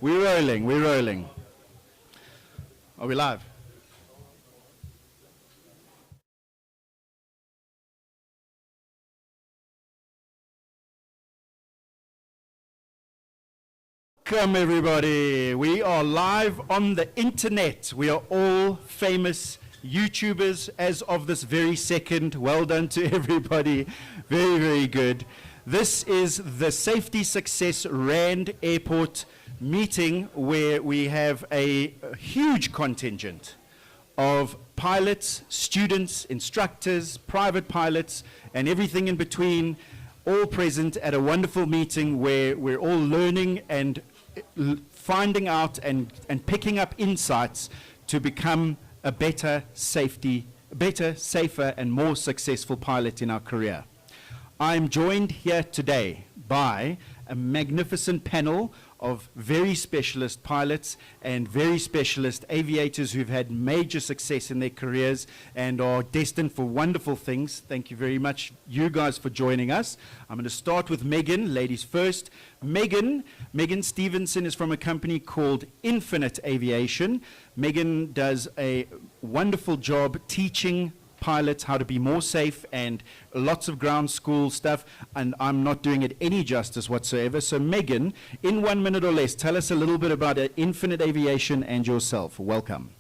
We're rolling, we're rolling. Are we live? Welcome everybody. We are live on the internet. We are all famous YouTubers as of this very second. Well done to everybody. Very, very good. This is the Safety Success Rand Airport meeting where we have a huge contingent of pilots, students, instructors, private pilots, and everything in between, all present at a wonderful meeting where we're all learning and finding out and picking up insights to become a better, safer, and more successful pilot in our career. I'm joined here today by a magnificent panel of very specialist pilots and very specialist aviators who've had major success in their careers and are destined for wonderful things. Thank you very much, you guys, for joining us. I'm going to start with Megan, ladies first. Megan Stevenson is from a company called Infinite Aviation. Megan does a wonderful job teaching pilots how to be more safe and lots of ground school stuff, and I'm not doing it any justice whatsoever. So Megan, in 1 minute or less, tell us a little bit about Infinite Aviation and yourself. Welcome.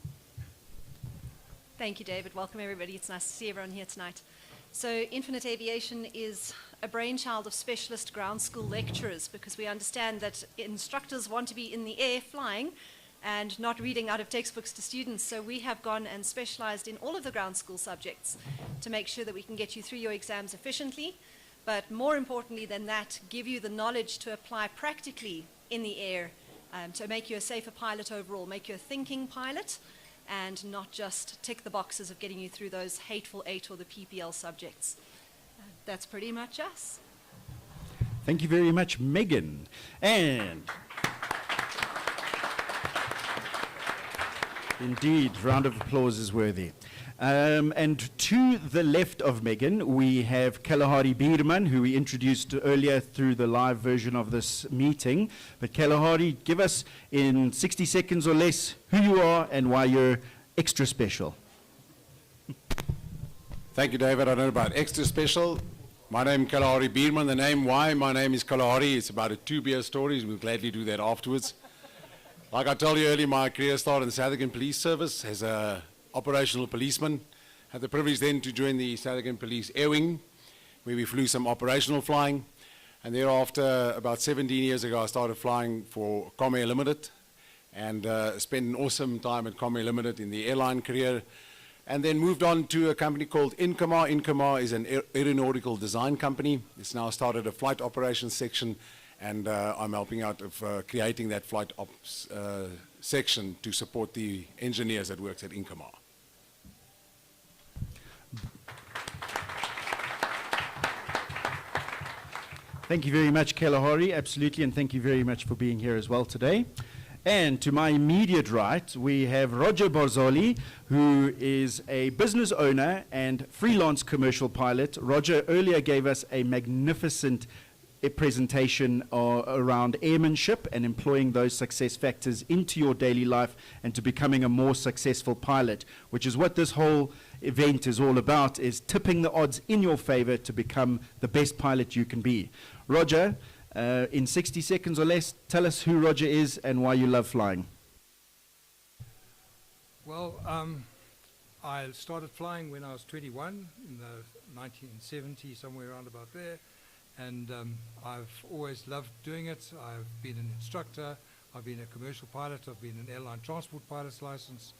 Thank you, David. Welcome, everybody. It's nice to see everyone here tonight. So Infinite Aviation is a brainchild of specialist ground school lecturers, because we understand that instructors want to be in the air flying and not reading out of textbooks to students. So we have gone and specialized in all of the ground school subjects to make sure that we can get you through your exams efficiently, but more importantly than that, give you the knowledge to apply practically in the air to make you a safer pilot overall, make you a thinking pilot, and not just tick the boxes of getting you through those hateful 8 or the Ppl subjects. That's pretty much us. Thank you very much, Megan. And indeed, round of applause is worthy. And to the left of Megan, we have Kalahari Bierman, who we introduced earlier through the live version of this meeting. But Kalahari, give us in 60 seconds or less who you are and why you're extra special. Thank you, David. I don't know about extra special. My name is Kalahari Bierman. The name why my name is Kalahari, it's about a 2-beer story. We'll gladly do that afterwards. Like I told you earlier, my career started in the South African Police Service as an operational policeman. Had the privilege then to join the South African Police Air Wing, where we flew some operational flying. And thereafter, about 17 years ago, I started flying for Comair Limited and spent an awesome time at Comair Limited in the airline career. And then moved on to a company called Incomar. Incomar is an aeronautical design company. It's now started a flight operations section, and I'm helping out of creating that flight ops section to support the engineers that works at Incomar. Thank you very much, Kalahari, absolutely, and thank you very much for being here as well today. And to my immediate right, we have Roger Barzoli, who is a business owner and freelance commercial pilot. Roger earlier gave us a magnificent presentation around airmanship and employing those success factors into your daily life and to becoming a more successful pilot, which is what this whole event is all about, is tipping the odds in your favor to become the best pilot you can be. Roger, in 60 seconds or less, tell us who Roger is and why you love flying. Well, I started flying when I was 21 in the 1970s, somewhere around about there. And I've always loved doing it. I've been an instructor, I've been a commercial pilot, I've been an airline transport pilot's license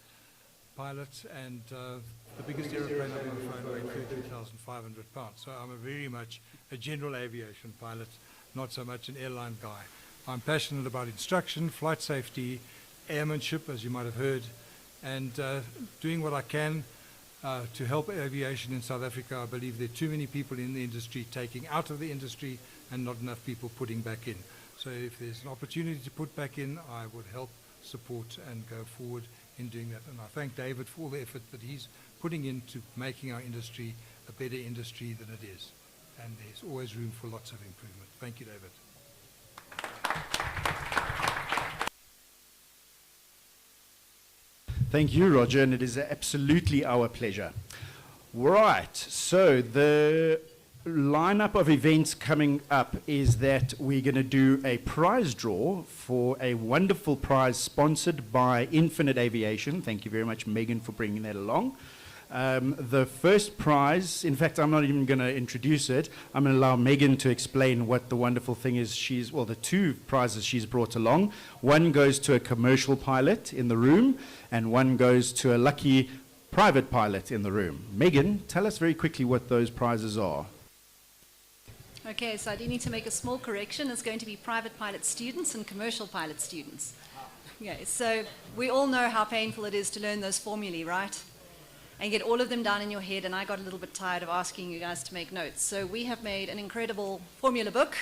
pilot, and the biggest aeroplane I've ever flown weighed 13,500 pounds. So I'm very much a general aviation pilot, not so much an airline guy. I'm passionate about instruction, flight safety, airmanship, as you might have heard, and doing what I can to help aviation in South Africa. I believe there are too many people in the industry taking out of the industry and not enough people putting back in. So if there's an opportunity to put back in, I would help, support, and go forward in doing that. And I thank David for all the effort that he's putting into making our industry a better industry than it is. And there's always room for lots of improvement. Thank you, David. Thank you, Roger, and it is absolutely our pleasure. Right, so the lineup of events coming up is that we're going to do a prize draw for a wonderful prize sponsored by Infinite Aviation. Thank you very much, Megan, for bringing that along. The first prize, in fact, I'm not even going to introduce it. I'm going to allow Megan to explain what the wonderful thing is. The two prizes she's brought along. One goes to a commercial pilot in the room, and one goes to a lucky private pilot in the room. Megan, tell us very quickly what those prizes are. Okay, so I do need to make a small correction. It's going to be private pilot students and commercial pilot students. Okay, so we all know how painful it is to learn those formulae, right? And get all of them down in your head, and I got a little bit tired of asking you guys to make notes. So we have made an incredible formula book.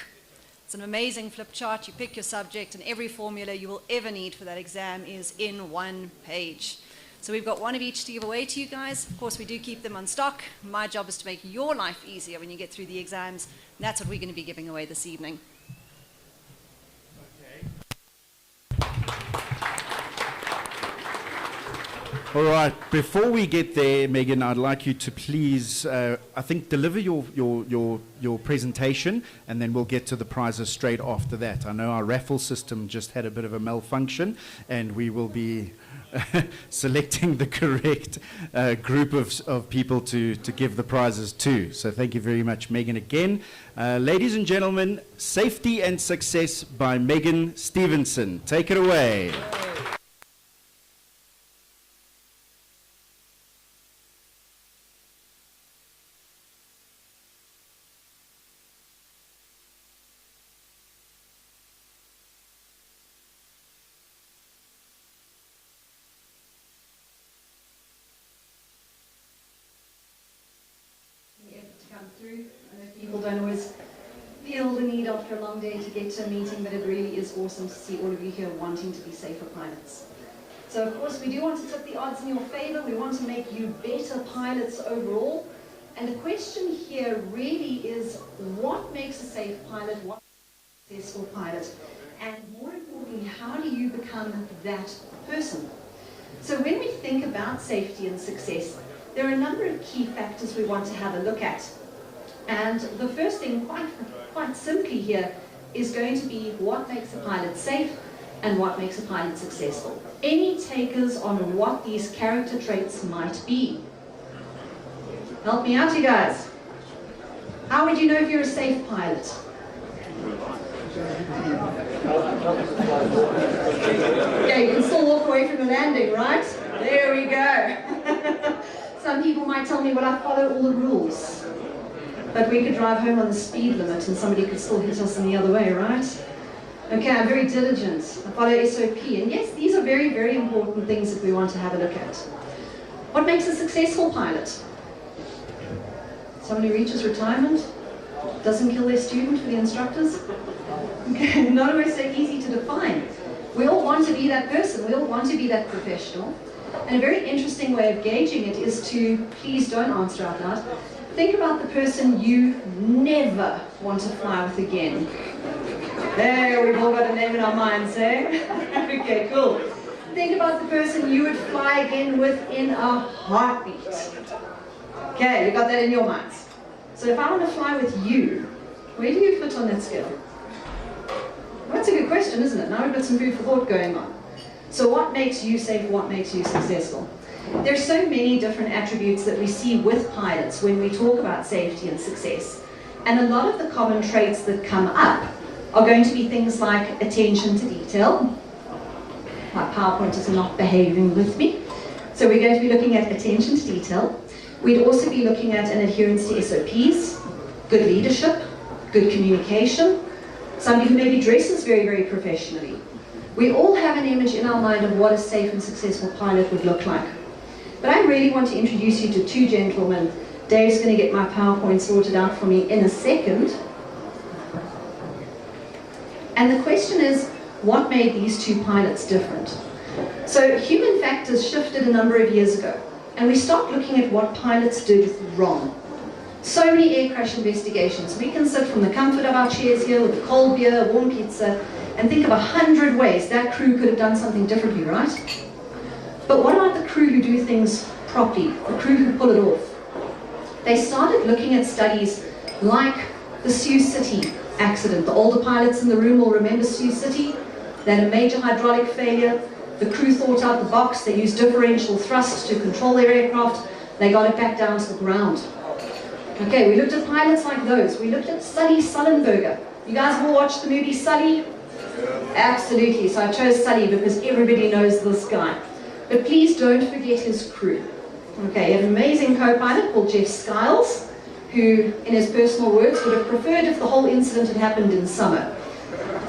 It's an amazing flip chart. You pick your subject, and every formula you will ever need for that exam is in one page. So we've got one of each to give away to you guys. Of course, we do keep them on stock. My job is to make your life easier when you get through the exams. And that's what we're going to be giving away this evening. All right, before we get there, Megan, I'd like you to please, I think, deliver your presentation, and then we'll get to the prizes straight after that. I know our raffle system just had a bit of a malfunction, and we will be selecting the correct group of people to give the prizes to. So thank you very much, Megan, again. Ladies and gentlemen, Safety and Success by Megan Stevenson. Take it away. People don't always feel the need after a long day to get to a meeting, but it really is awesome to see all of you here wanting to be safer pilots. So of course we do want to tip the odds in your favor. We want to make you better pilots overall. And the question here really is, what makes a safe pilot? What makes a successful pilot? And more importantly, how do you become that person? So when we think about safety and success, there are a number of key factors we want to have a look at. And the first thing, quite simply here, is going to be what makes a pilot safe and what makes a pilot successful. Any takers on what these character traits might be? Help me out, you guys. How would you know if you're a safe pilot? Okay, you can still walk away from the landing, right? There we go. Some people might tell me, well, I follow all the rules. But we could drive home on the speed limit and somebody could still hit us in the other way, right? Okay, I'm very diligent. I follow SOP. And yes, these are very, very important things that we want to have a look at. What makes a successful pilot? Someone who reaches retirement, doesn't kill their student for the instructors? Okay, not always so easy to define. We all want to be that person. We all want to be that professional. And a very interesting way of gauging it is to, please don't answer out loud, think about the person you never want to fly with again. There, we've all got a name in our minds, eh? Okay, cool. Think about the person you would fly again with in a heartbeat. Okay, you got that in your minds. So if I want to fly with you, where do you fit on that scale? Well, that's a good question, isn't it? Now we've got some food for thought going on. So what makes you safe? What makes you successful? There's so many different attributes that we see with pilots when we talk about safety and success. And a lot of the common traits that come up are going to be things like attention to detail. My PowerPoint is not behaving with me. So we're going to be looking at attention to detail. We'd also be looking at an adherence to SOPs, good leadership, good communication, somebody who maybe dresses very, very professionally. We all have an image in our mind of what a safe and successful pilot would look like. But I really want to introduce you to two gentlemen. Dave's going to get my PowerPoint sorted out for me in a second. And the question is, what made these two pilots different? So human factors shifted a number of years ago, and we start looking at what pilots did wrong. So many air crash investigations. We can sit from the comfort of our chairs here with a cold beer, a warm pizza, and think of 100 ways that crew could have done something differently, right? But what about the crew who do things properly, the crew who pull it off? They started looking at studies like the Sioux City accident. The older pilots in the room will remember Sioux City. They had a major hydraulic failure. The crew thought out the box. They used differential thrust to control their aircraft. They got it back down to the ground. Okay, we looked at pilots like those. We looked at Sully Sullenberger. You guys all watched the movie Sully? Absolutely. So I chose Sully because everybody knows this guy. But please don't forget his crew. Okay, an amazing co-pilot called Jeff Skiles, who, in his personal words, would have preferred if the whole incident had happened in summer.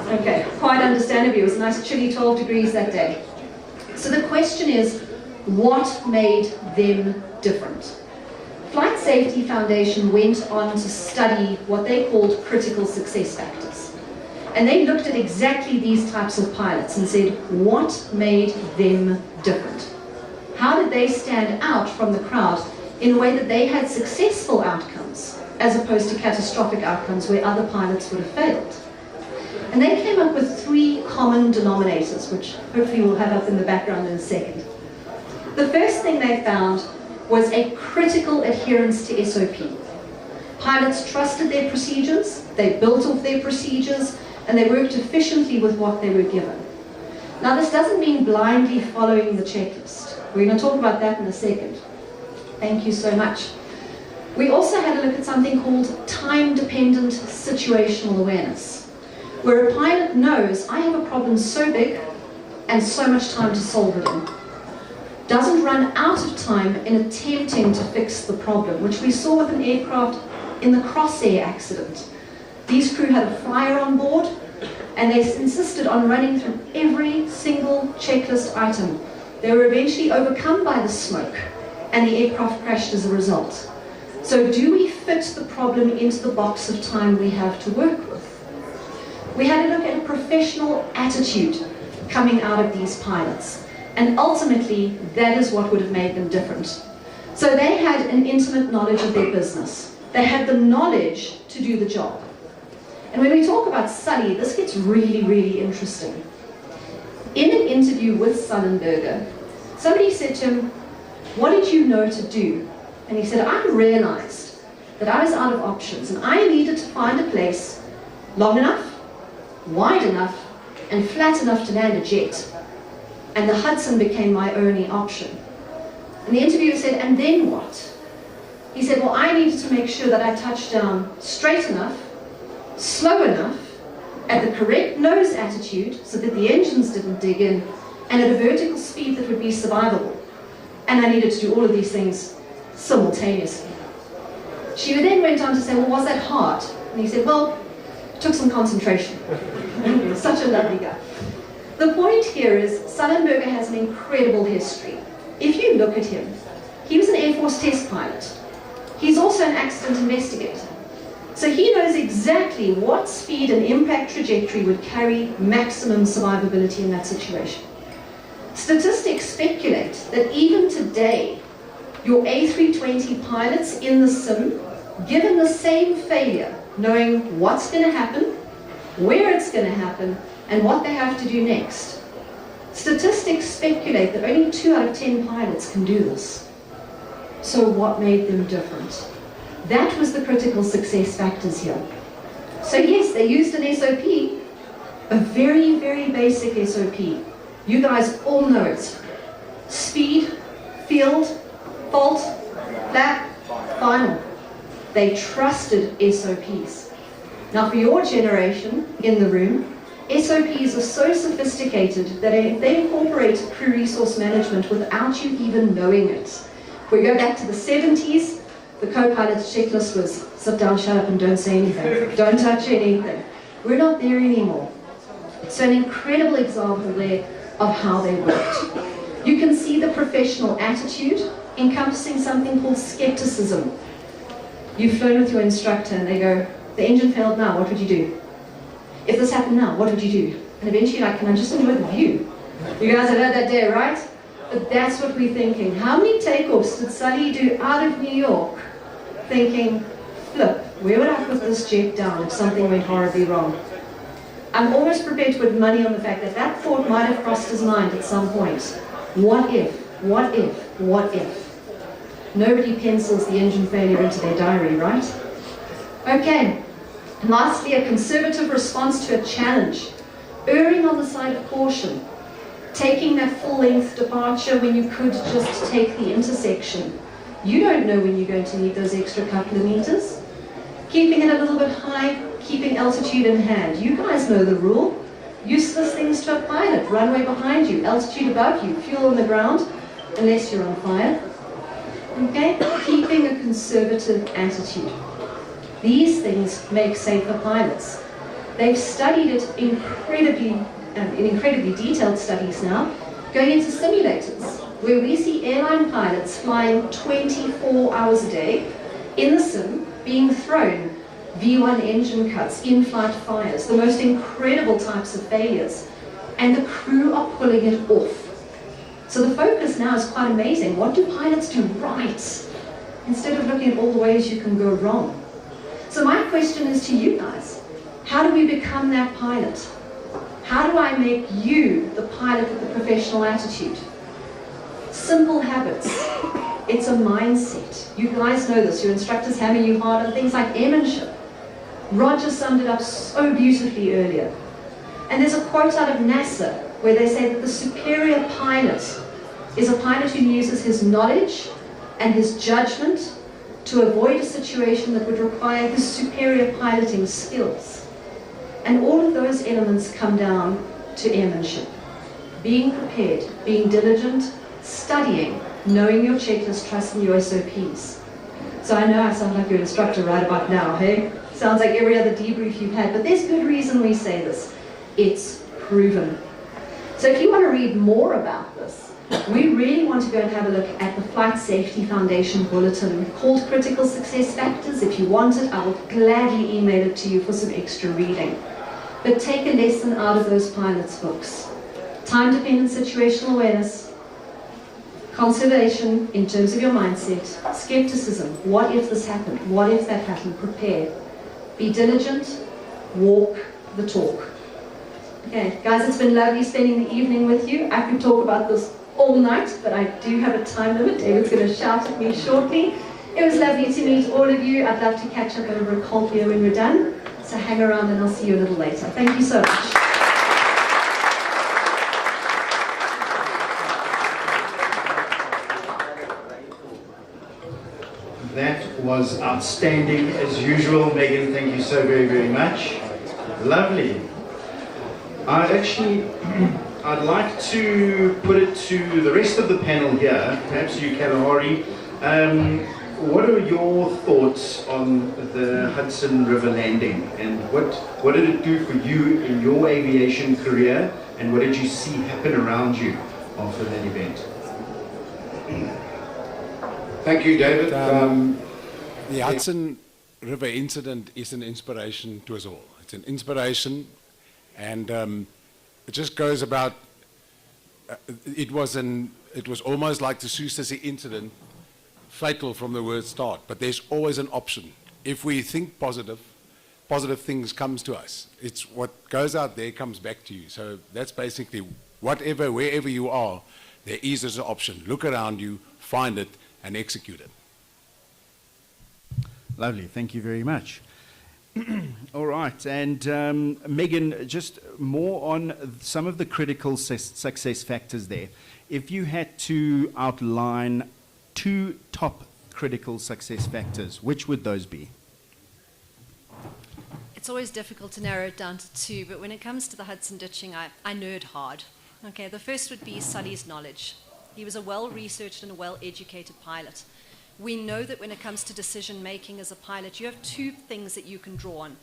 Okay, quite understandably, it was a nice chilly 12 degrees that day. So the question is, what made them different? Flight Safety Foundation went on to study what they called critical success factors. And they looked at exactly these types of pilots and said, what made them different? How did they stand out from the crowd in a way that they had successful outcomes as opposed to catastrophic outcomes where other pilots would have failed? And they came up with 3 common denominators, which hopefully we'll have up in the background in a second. The first thing they found was a critical adherence to SOP. Pilots trusted their procedures, they built off their procedures, and they worked efficiently with what they were given. Now, this doesn't mean blindly following the checklist. We're going to talk about that in a second. Thank you so much. We also had a look at something called time-dependent situational awareness, where a pilot knows, I have a problem so big and so much time to solve it in. Doesn't run out of time in attempting to fix the problem, which we saw with an aircraft in the Crossair accident. These crew had a fire on board, and they insisted on running through every single checklist item. They were eventually overcome by the smoke, and the aircraft crashed as a result. So do we fit the problem into the box of time we have to work with? We had a look at a professional attitude coming out of these pilots, and ultimately, that is what would have made them different. So they had an intimate knowledge of their business. They had the knowledge to do the job. And when we talk about Sully, this gets really, really interesting. In an interview with Sullenberger, somebody said to him, what did you know to do? And he said, I realized that I was out of options, and I needed to find a place long enough, wide enough, and flat enough to land a jet. And the Hudson became my only option. And the interviewer said, and then what? He said, well, I needed to make sure that I touched down straight enough, slow enough, at the correct nose attitude so that the engines didn't dig in, and at a vertical speed that would be survivable. And I needed to do all of these things simultaneously. She then went on to say, well, was that hard? And he said, well, it took some concentration. Such a lovely guy. The point here is Sullenberger has an incredible history. If you look at him, he was an Air Force test pilot. He's also an accident investigator. So he knows exactly what speed and impact trajectory would carry maximum survivability in that situation. Statistics speculate that even today, your A320 pilots in the sim, given the same failure, knowing what's going to happen, where it's going to happen, and what they have to do next. Statistics speculate that only 2 out of 10 pilots can do this. So what made them different? That was the critical success factors here. So yes, they used an SOP, a very, very basic SOP. You guys all know it. Speed, field, fault, flap, final. They trusted SOPs. Now for your generation in the room, SOPs are so sophisticated that they incorporate crew resource management without you even knowing it. If we go back to the 70s, the co-pilot's checklist was sit down, shut up, and don't say anything. Don't touch anything. We're not there anymore. So an incredible example there of how they worked. You can see the professional attitude encompassing something called skepticism. You've flown with your instructor and they go, the engine failed now, what would you do? If this happened now, what would you do? And eventually, like, can I just enjoy the view? You guys have heard that day, right? But that's what we're thinking. How many takeoffs did Sully do out of New York thinking, flip, where would I put this jet down if something went horribly wrong? I'm almost prepared to put money on the fact that that thought might have crossed his mind at some point. What if What if? What if? Nobody pencils the engine failure into their diary, right? Okay. Lastly, a conservative response to a challenge. Erring on the side of caution. Taking that full-length departure when you could just take the intersection. You don't know when you're going to need those extra couple of meters. Keeping it a little bit high, keeping altitude in hand. You guys know the rule. Useless things to a pilot. Runway behind you, altitude above you, fuel on the ground, unless you're on fire. Okay? Keeping a conservative attitude. These things make safer pilots. They've studied it in incredibly detailed studies now, going into simulators, where we see airline pilots flying 24 hours a day in the sim, being thrown V1 engine cuts, in-flight fires, the most incredible types of failures, and the crew are pulling it off. So the focus now is quite amazing. What do pilots do right, instead of looking at all the ways you can go wrong? So my question is to you guys, how do we become that pilot? How do I make you the pilot with the professional attitude? Simple habits. It's a mindset. You guys know this. Your instructors hammer you hard on things like airmanship. Roger summed it up so beautifully earlier. And there's a quote out of NASA where they say that the superior pilot is a pilot who uses his knowledge and his judgment to avoid a situation that would require his superior piloting skills. And all of those elements come down to airmanship. Being prepared, being diligent, studying, knowing your checklist, trusting your SOPs. So I know I sound like your instructor right about now, hey? Sounds like every other debrief you've had, but there's good reason we say this. It's proven. So if you want to read more about this, we really want to go and have a look at the Flight Safety Foundation Bulletin called Critical Success Factors. If you want it, I will gladly email it to you for some extra reading. But take a lesson out of those pilots' books. Time-dependent situational awareness, conservation in terms of your mindset, skepticism, what if this happened, what if that happened, prepare. Be diligent, walk the talk. Okay, guys, it's been lovely spending the evening with you. I could talk about this all night, but I do have a time limit. David's going to shout at me shortly. It was lovely to meet all of you. I'd love to catch up over a cold beer when we're done. So hang around and I'll see you a little later. Thank you so much. That was outstanding as usual, Megan. Thank you so very, very much. Lovely. I'd like to put it to the rest of the panel here, perhaps you, Kalahari. What are your thoughts on the Hudson River landing, and what did it do for you in your aviation career, and what did you see happen around you after that event? Thank you, David. The Hudson River incident is an inspiration to us all. It's an inspiration, and it just goes about, it was almost like the Sioux incident, fatal from the word start, but there's always an option. If we think positive things comes to us. It's what goes out there comes back to you. So that's basically wherever you are, there is an option. Look around you, find it, and execute it. Lovely, thank you very much. All right, and Megan, just more on some of the critical success factors there. If you had to outline 2 top critical success factors, which would those be? It's always difficult to narrow it down to 2, but when it comes to the Hudson ditching, I nerd hard. Okay, the first would be Sully's knowledge. He was a well-researched and a well-educated pilot. We know that when it comes to decision-making as a pilot, you have 2 things that you can draw on.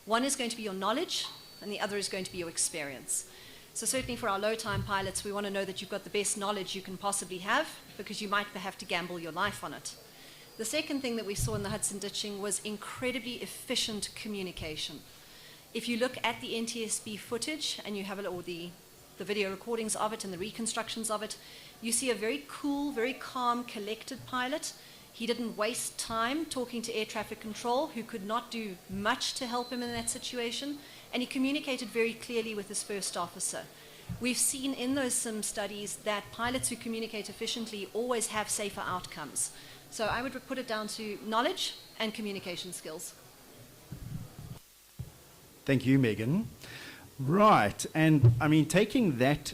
One is going to be your knowledge, and the other is going to be your experience. So certainly for our low-time pilots, we want to know that you've got the best knowledge you can possibly have, because you might have to gamble your life on it. The second thing that we saw in the Hudson ditching was incredibly efficient communication. If you look at the NTSB footage, and you have a look at the video recordings of it and the reconstructions of it, you see a very cool, very calm, collected pilot. He didn't waste time talking to air traffic control, who could not do much to help him in that situation, and he communicated very clearly with his first officer. we've seen in those sim studies that pilots who communicate efficiently always have safer outcomes. So I would put it down to knowledge and communication skills. Thank you, Megan. Right, and I mean, taking that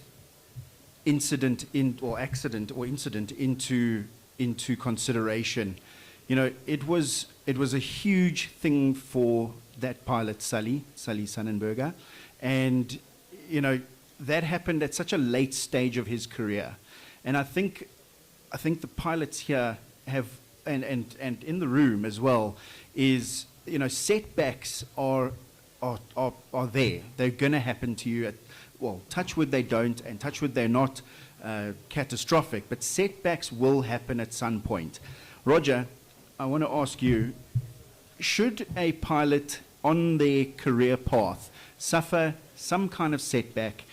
incident into consideration, you know, it was a huge thing for that pilot, Sully Sonnenberger, and you know, that happened at such a late stage of his career, and I think the pilots here have, and in the room as well, is, you know, setbacks are there. They're going to happen to you. Well, touch wood they don't, and touch wood they're not catastrophic, but setbacks will happen at some point. Roger, I want to ask you, should a pilot on their career path suffer some kind of setback,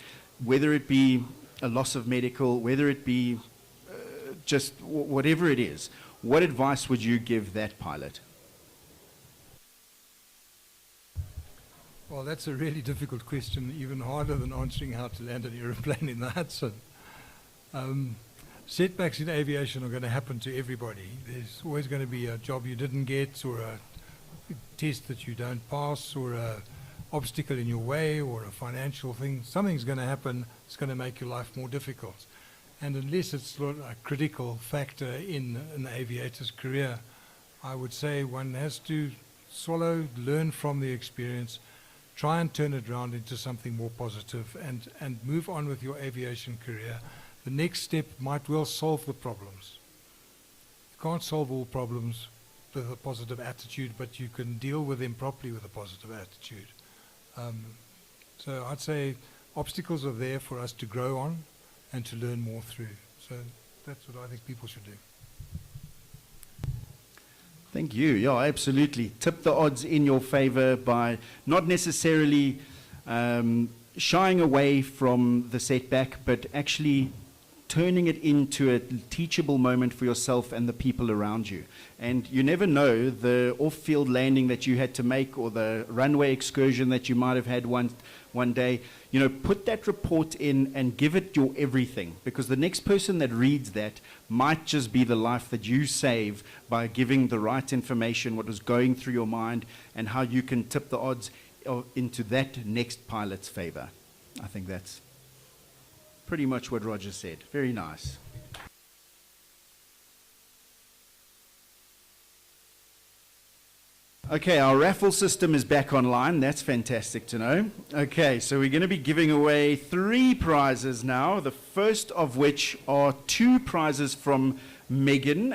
whether it be a loss of medical, whether it be just whatever it is, what advice would you give that pilot? Well, that's a really difficult question, even harder than answering how to land an aeroplane in the Hudson. Setbacks in aviation are going to happen to everybody. There's always going to be a job you didn't get, or a test that you don't pass, or an obstacle in your way, or a financial thing. Something's going to happen. It's going to make your life more difficult. And unless it's a critical factor in an aviator's career, I would say one has to swallow, learn from the experience, try and turn it around into something more positive, and move on with your aviation career. The next step might well solve the problems. You can't solve all problems with a positive attitude, but you can deal with them properly with a positive attitude. So I'd say obstacles are there for us to grow on and to learn more through. So that's what I think people should do. Thank you. Yeah, absolutely. Tip the odds in your favor by not necessarily shying away from the setback, but actually turning it into a teachable moment for yourself and the people around you. And you never know, the off-field landing that you had to make, or the runway excursion that you might have had one day, you know, put that report in and give it your everything, because the next person that reads that might just be the life that you save by giving the right information, what was going through your mind, and how you can tip the odds into that next pilot's favor. I think that's pretty much what Roger said. Very nice. Okay, our raffle system is back online. That's fantastic to know. Okay, so we're going to be giving away 3 prizes now, the first of which are 2 prizes from Megan.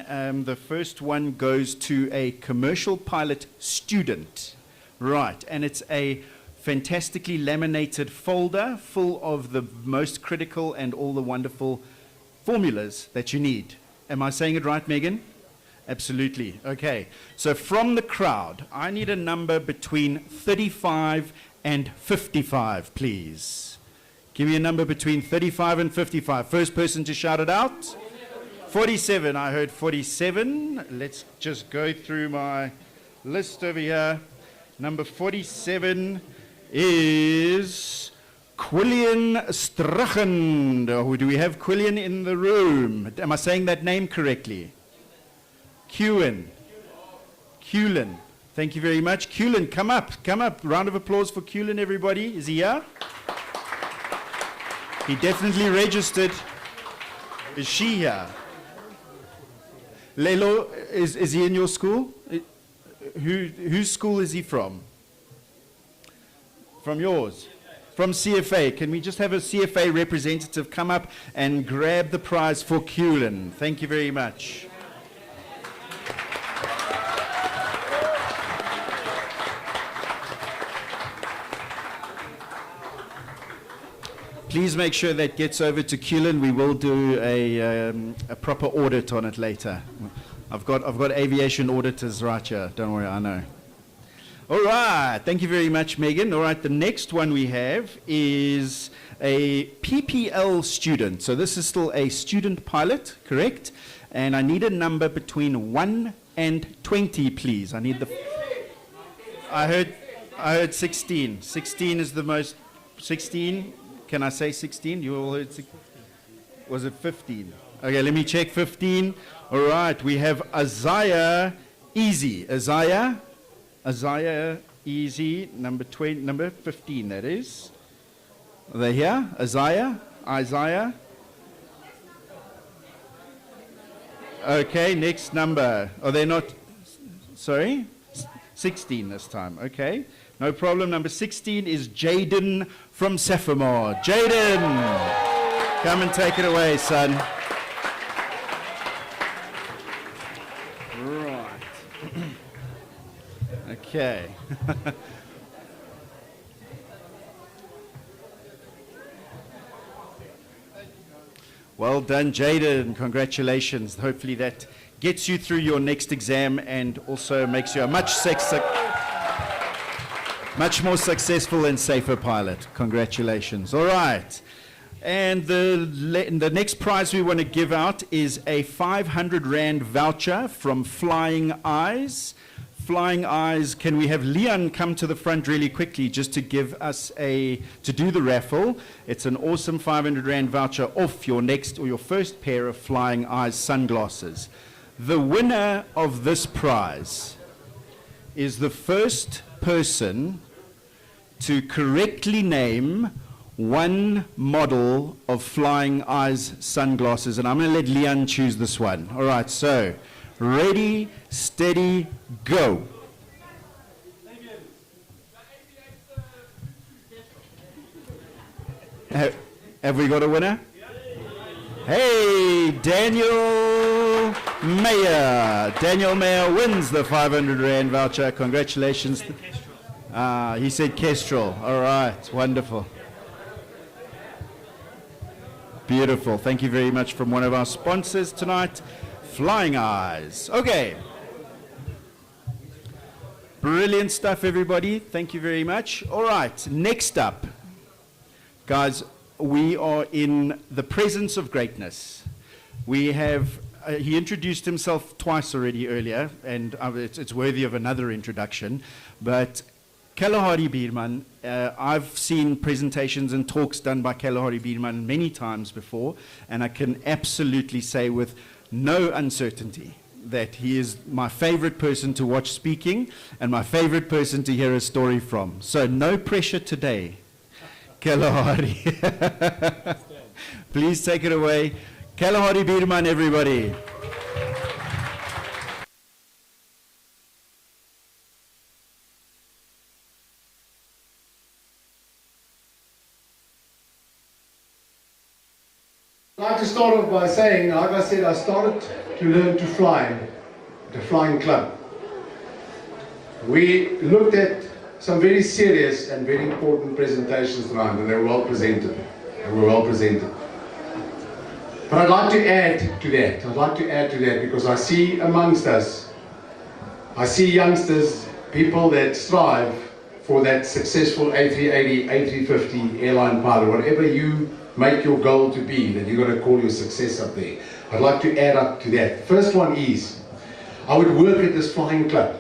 The first one goes to a commercial pilot student. Right, and it's a fantastically laminated folder full of the most critical and all the wonderful formulas that you need. Am I saying it right, Megan? Absolutely. Okay. So from the crowd, I need a number between 35 and 55, please. Give me a number between 35 and 55. First person to shout it out. 47. I heard 47. Let's just go through my list over here. Number 47 is Quillian Strachend. Oh, do we have Quillian in the room? Am I saying that name correctly? Quillen. Thank you very much. Quillen, come up. Round of applause for Quillen, everybody. Is he here? He definitely registered. Is she here? Lelo, is he in your school? Whose school is he from? From yours? From CFA. Can we just have a CFA representative come up and grab the prize for Quillen? Thank you very much. Please make sure that gets over to Quillen. We will do a proper audit on it later. I've got aviation auditors right here. Don't worry, I know. All right. Thank you very much, Megan. All right. The next one we have is a Ppl student. So this is still a student pilot, correct? And I need a number between 1 and 20, please. I need the... I heard 16. 16 is the most... 16... Can I say 16? You all heard 16? Was it 15? Okay, let me check 15. All right, we have Isaiah Easy. Isaiah Easy, number 15, that is. Are they here? Isaiah? Okay, next number. Are they not? Sorry? 16 this time. Okay, no problem. Number 16 is Jaden from Saffamore. Jaden, come and take it away, son. Right. Okay. Well done, Jaden. Congratulations. Hopefully that gets you through your next exam and also makes you a much more successful and safer pilot. Congratulations. All right. And the next prize we want to give out is a 500 Rand voucher from Flying Eyes. Flying Eyes, can we have Leon come to the front really quickly just to give us to do the raffle? It's an awesome 500 Rand voucher off your next or your first pair of Flying Eyes sunglasses. The winner of this prize is the first person to correctly name one model of Flying Eyes sunglasses. And I'm going to let Leon choose this one. All right, so ready, steady, go. Have we got a winner? Hey, Daniel Mayer. Daniel Mayer wins the 500 Rand voucher. Congratulations. He said Kestrel. All right, wonderful. Beautiful. Thank you very much from one of our sponsors tonight, Flying Eyes. Okay. Brilliant stuff, everybody. Thank you very much. All right, next up, guys, we are in the presence of greatness. We have, he introduced himself twice already earlier, and it's worthy of another introduction, but Kalahari Bierman, I've seen presentations and talks done by Kalahari Bierman many times before, and I can absolutely say with no uncertainty that he is my favorite person to watch speaking and my favorite person to hear a story from. So no pressure today, Kalahari. Please take it away. Kalahari Bierman, everybody. I'd like to start off by saying, like I said, I started to learn to fly at the flying club. We looked at some very serious and very important presentations tonight, and they were well presented. But I'd like to add to that. Because I see amongst us, I see youngsters, people that strive for that successful A380, A350 airline pilot, whatever you make your goal to be, that you've got to call your success up there. I'd like to add up to that. First one is, I would work at this flying club.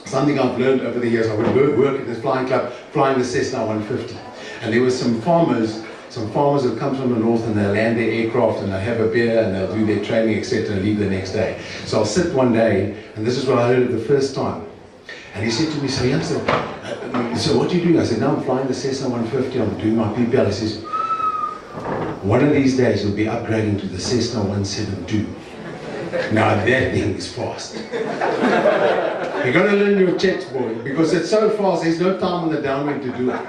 Something I've learned over the years, I would work at this flying club, flying the Cessna 150. And there were some farmers that come from the north and they'll land their aircraft and they'll have a beer and they'll do their training, etc. and leave the next day. So I'll sit one day, and this is what I heard it the first time. And he said to me, so youngster, so what are you doing? I said, no, I'm flying the Cessna 150, I'm doing my Ppl. He says, one of these days you'll be upgrading to the Cessna 172. Now that thing is fast. You've got to learn your checks, boy, because it's so fast, there's no time on the downwind to do it.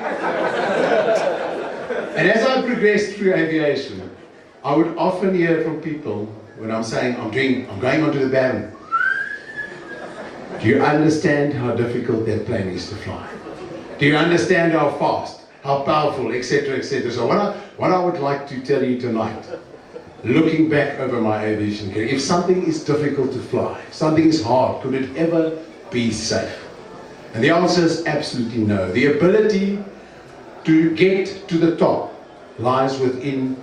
And as I progressed through aviation, I would often hear from people when I'm saying, I'm going onto the Baron. Do you understand how difficult that plane is to fly? Do you understand how fast, how powerful, etc., etc.? So what I would like to tell you tonight, looking back over my aviation career, if something is difficult to fly, something is hard, could it ever be safe? And the answer is absolutely no. The ability to get to the top lies within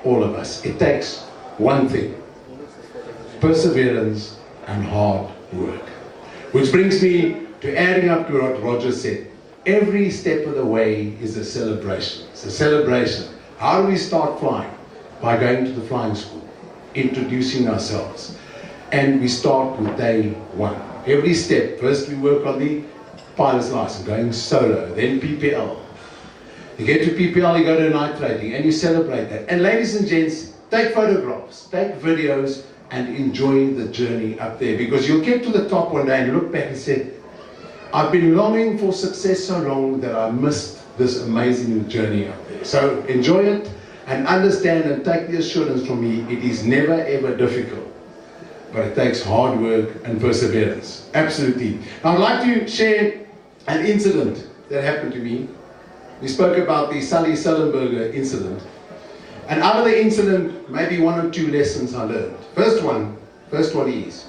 all of us. It takes one thing: perseverance and hard work. Which brings me to adding up to what Roger said. Every step of the way is a celebration. It's a celebration. How do we start flying? By going to the flying school, introducing ourselves. And we start with day one. Every step, first we work on the pilot's license, going solo, then Ppl. You get to Ppl, you go to night training, and you celebrate that. And ladies and gents, take photographs, take videos, and enjoy the journey up there. Because you'll get to the top one day and look back and say, I've been longing for success so long that I missed this amazing journey up there. So enjoy it and understand and take the assurance from me, it is never ever difficult. But it takes hard work and perseverance. Absolutely. Now I'd like to share an incident that happened to me. We spoke about the Sully Sullenberger incident. And out of the incident, maybe one or two lessons I learned. First one is,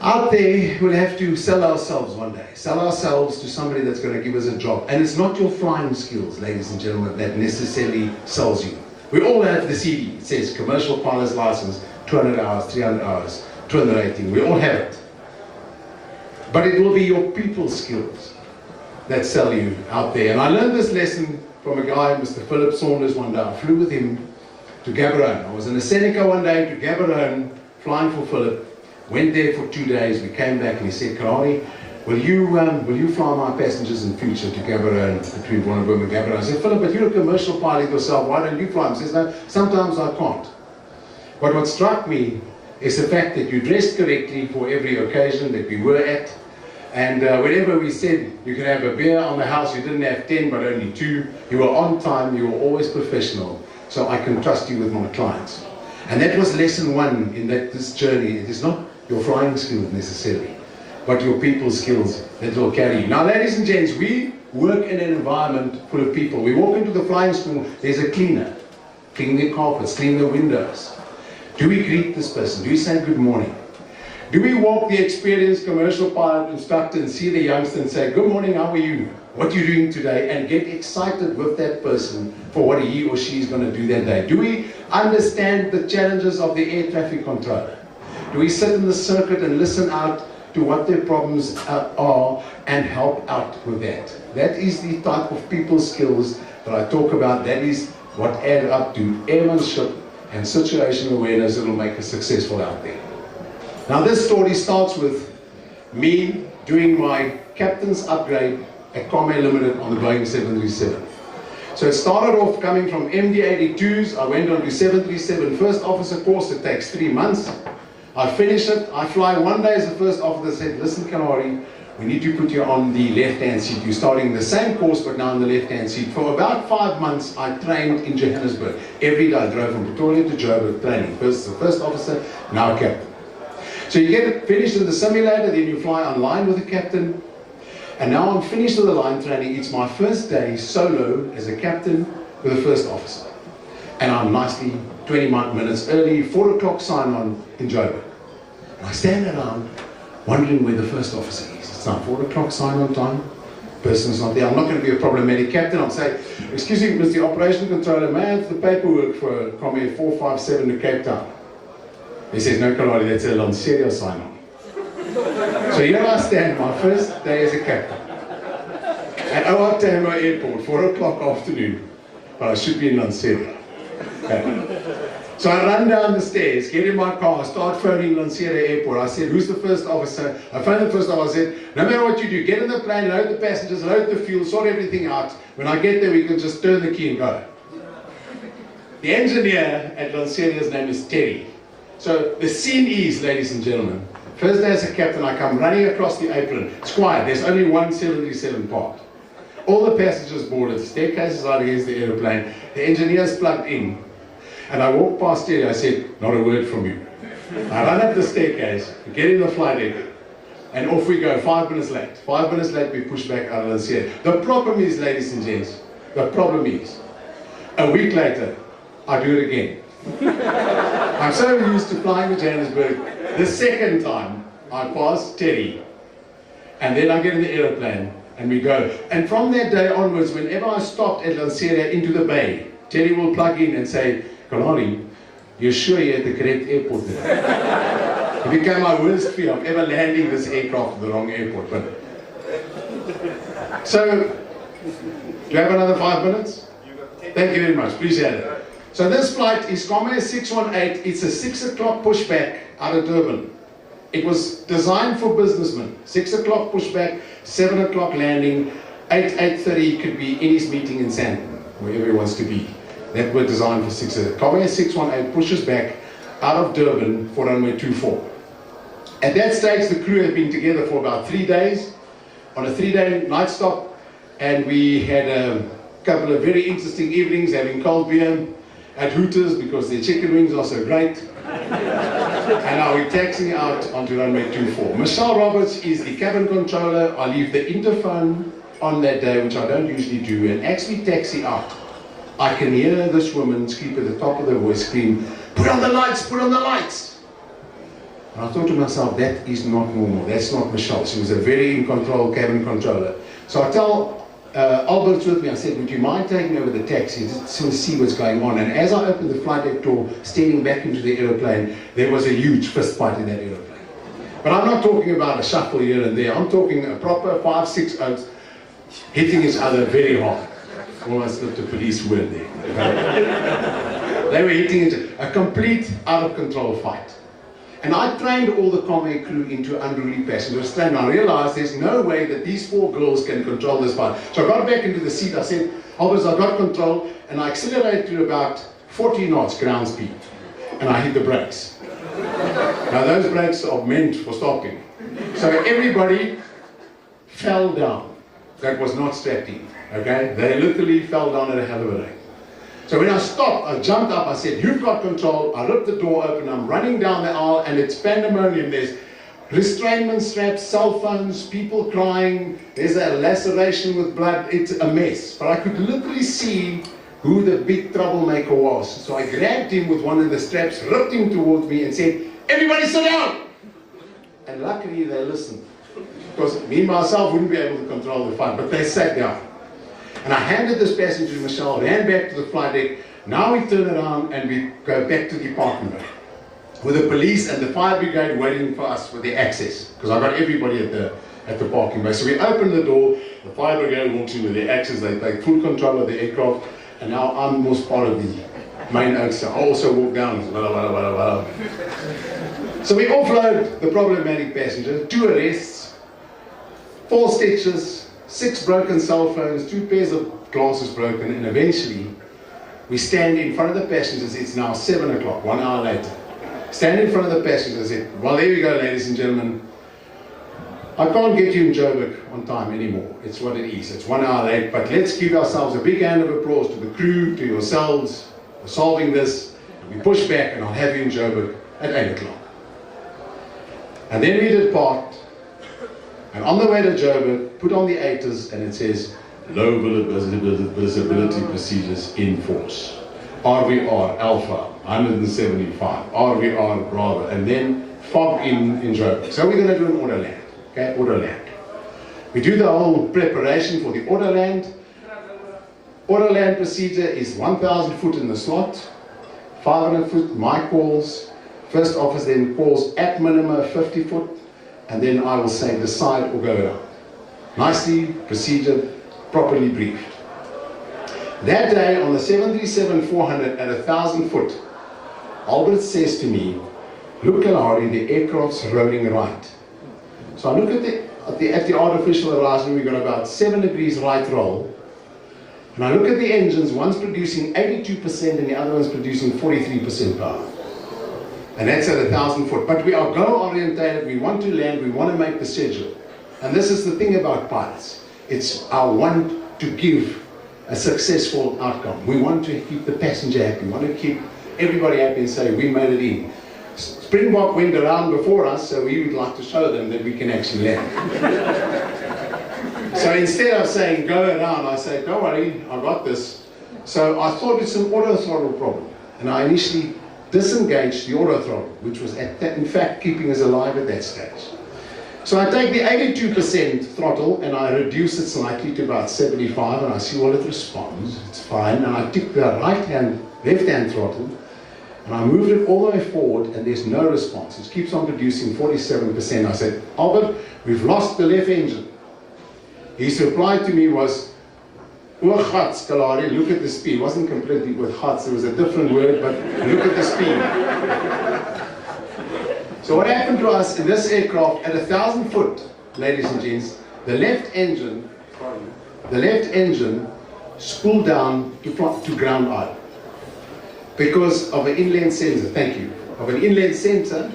out there, we'll have to sell ourselves one day. Sell ourselves to somebody that's going to give us a job. And it's not your flying skills, ladies and gentlemen, that necessarily sells you. We all have the CD. It says commercial pilot's license, 200 hours, 300 hours, 218. We all have it. But it will be your people skills that sell you out there. And I learned this lesson from a guy, Mr. Philip Saunders, one day. I flew with him to Gaborone. I was in a Seneca one day to Gaborone, flying for Philip. Went there for 2 days. We came back and he said, Kalani, will you fly my passengers in future to Gaborone, between Wonderboom and Gaborone? I said, Philip, but you're a commercial pilot yourself. Why don't you fly? He says, no, sometimes I can't. But what struck me is the fact that you dressed correctly for every occasion that we were at. And whenever we said you can have a beer on the house, you didn't have 10 but only 2. You were on time, you were always professional. So I can trust you with my clients. And that was lesson one in this journey. It is not your flying skills necessarily, but your people skills that will carry you. Now ladies and gents, we work in an environment full of people. We walk into the flying school, there's a cleaner, clean the carpets, clean the windows. Do we greet this person? Do we say good morning? Do we walk the experienced commercial pilot instructor and see the youngster and say, good morning, how are you? What are you doing today? And get excited with that person for what he or she is going to do that day. Do we understand the challenges of the air traffic controller? Do we sit in the circuit and listen out to what their problems are and help out with that? That is the type of people skills that I talk about. That is what add up to airmanship and situational awareness that will make us successful out there. Now this story starts with me doing my captain's upgrade at Comair Limited on the Boeing 737. So it started off coming from MD-82s, I went on to 737 first officer course, it takes 3 months. I finish it, I fly one day as a first officer, said, listen Kalari, we need to put you on the left-hand seat. You're starting the same course but now on the left-hand seat. For about 5 months I trained in Johannesburg. Every day I drove from Pretoria to Joburg training. First as a first officer, now a captain. So you get it finished in the simulator, then you fly online with the captain. And now I'm finished with the line training. It's my first day solo as a captain with a first officer. And I'm nicely 20 minutes early, 4 o'clock sign on in Joburg. And I stand around wondering where the first officer is. It's now 4 o'clock sign on time. Person's not there. I'm not going to be a problematic captain. I'll say, excuse me, Mr. Operation Controller, may I have the paperwork for Comair 457 to Cape Town? He says, no, Kalari, that's a Lanceria sign on. So here I stand, my first day as a captain. At OR Tambo Airport, 4 o'clock afternoon. But I should be in Lanceria. Okay. So I run down the stairs, get in my car, start phoning Lanceria Airport. I said, who's the first officer? I phoned the first officer, I said, no matter what you do, get in the plane, load the passengers, load the fuel, sort everything out. When I get there, we can just turn the key and go. The engineer at Lanceria's name is Terry. So the scene is, ladies and gentlemen, first day as a captain, I come running across the apron. It's quiet, there's only one 737 parked. All the passengers boarded, the staircases are against the aeroplane, the engineer's plugged in. And I walked past Terry, I said, not a word from you. I run up the staircase, get in the flight deck, and off we go, 5 minutes late. 5 minutes late, we push back out of Lanceria. The problem is, ladies and gents, the problem is, a week later, I do it again. I'm so used to flying to Johannesburg. The second time, I pass Terry. And then I get in the aeroplane, and we go. And from that day onwards, whenever I stopped at Lanceria into the bay, Terry will plug in and say, Kalari, you're sure you're at the correct airport there? It became my worst fear of ever landing this aircraft at the wrong airport. But So, do you have another 5 minutes? Thank you very much, appreciate it. So this flight is Comair 618. It's a 6 o'clock pushback out of Durban. It was designed for businessmen. 6 o'clock pushback, 7 o'clock landing, 8:30 could be in his meeting in Sandton, wherever he wants to be. That were designed for 6 o'clock. Comair 618 pushes back out of Durban for runway 24. At that stage, the crew had been together for about 3 days, on a 3-day night stop, and we had a couple of very interesting evenings having cold beer at Hooters because their chicken wings are so great. And now we're taxiing out onto runway 24. Michelle Roberts is the cabin controller. I leave the interphone on that day, which I don't usually do, and actually taxi out. I can hear this woman scream at the top of her voice, scream, "Put on the lights, put on the lights!" And I thought to myself, that is not normal. That's not Michelle. She was a very in-control cabin controller. So I tell Albert's with me, I said, would you mind taking over the taxi just to see what's going on? And as I opened the flight deck door, staring back into the aeroplane, there was a huge fist fight in that aeroplane. But I'm not talking about a shuffle here and there. I'm talking a proper 5-6 oaks hitting each other very hard. Almost looked a police word there. They were hitting each other. A complete out-of-control fight. And I trained all the Comair crew into unruly passenger restraint. I realized there's no way that these 4 girls can control this fight. So I got back into the seat. I said, Albert, I've got control. And I accelerated to about 40 knots ground speed. And I hit the brakes. Now those brakes are meant for stopping. So everybody fell down. That was not strapped in. Okay? They literally fell down at a hell of a rate. So when I stopped, I jumped up, I said, "You've got control." I ripped the door open, I'm running down the aisle, and it's pandemonium. There's restrainment straps, cell phones, people crying, there's a laceration with blood, it's a mess. But I could literally see who the big troublemaker was. So I grabbed him with one of the straps, ripped him towards me, and said, "Everybody sit down!" And luckily they listened. Because me myself wouldn't be able to control the fight, but they sat down. And I handed this passenger to Michelle, ran back to the flight deck. Now we turn around and we go back to the parking bay with the police and the fire brigade waiting for us for the access. Because I got everybody at the parking bay. So we open the door, the fire brigade walks in with their access, they take full control of the aircraft, and now I'm most part of the main oaks. So I also walk down. So we offload the problematic passenger, 2 arrests, 4 stitches, 6 broken cell phones, 2 pairs of glasses broken, and eventually we stand in front of the passengers. It's now 7 o'clock, 1 hour later. Stand in front of the passengers and say, "Well, there you go, ladies and gentlemen. I can't get you in Joburg on time anymore. It's what it is. It's 1 hour late, but let's give ourselves a big hand of applause to the crew, to yourselves, for solving this. We push back and I'll have you in Joburg at 8 o'clock. And then we depart. And on the way to Joburg, put on the 8s and it says, "Low visibility procedures in force. RVR Alpha 175, RVR Bravo," and then fog in Joburg. So we're going to do an auto land. Okay, auto land. We do the whole preparation for the auto land. Auto land procedure is 1,000 foot in the slot, 500 foot my calls. First officer then calls at minimum 50 foot. And then I will say decide or go around. Nicely, procedure, properly briefed. That day on the 737-400 at 1,000 foot, Albert says to me, "Look, Kalahari, the aircraft's rolling right." So I look at the artificial horizon, we've got about 7 degrees right roll. And I look at the engines, one's producing 82% and the other one's producing 43% power. And that's at 1,000 foot. But we are goal-orientated, we want to land, we want to make the schedule. And this is the thing about pilots. It's our want to give a successful outcome. We want to keep the passenger happy. We want to keep everybody happy and say, we made it in. Springbok went around before us, so we would like to show them that we can actually land. So instead of saying, go around, I say, don't worry, I got this. So I thought it's an auto throttle problem. And I initially disengage the auto throttle, which was in fact keeping us alive at that stage. So I take the 82% throttle and I reduce it slightly to about 75 and I see, well, it responds, it's fine. And I took the left-hand throttle and I moved it all the way forward and there's no response. It keeps on producing 47%. I said, Albert, we've lost the left engine. His reply to me was, "Oor gats, Kalahari, look at the speed." It wasn't completely with gats, it was a different word, but look at the speed. So what happened to us in this aircraft at 1,000 foot, ladies and gents, the left engine spooled down to ground idle because of an inland sensor. Thank you. Of an inland sensor.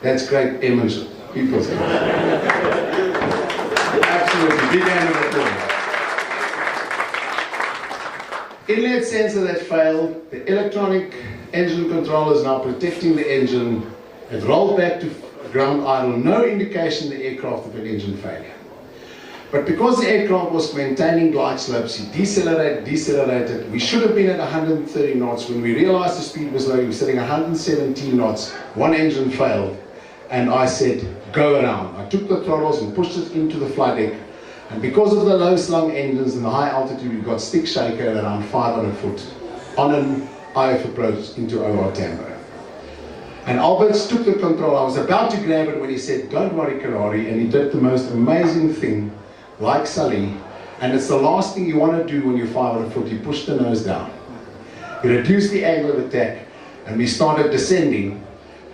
That's great airmanship. People say. Absolutely. Big hand of applause. Inlet sensor that failed. The electronic engine control is now protecting the engine. It rolled back to ground idle. No indication in the aircraft of an engine failure. But because the aircraft was maintaining glide slopes, he decelerated. We should have been at 130 knots. When we realized the speed was low, we were sitting 117 knots. One engine failed. And I said, "Go around." I took the throttles and pushed it into the flight deck. And because of the low slung engines and the high altitude, we got stick shaker at around 500 foot on an IF approach into OR Tambo. And Alberts took the control. I was about to grab it when he said, "Don't worry, Kalahari," and he did the most amazing thing, like Sully, and it's the last thing you want to do when you're 500 foot. You push the nose down. You reduce the angle of attack, and we started descending.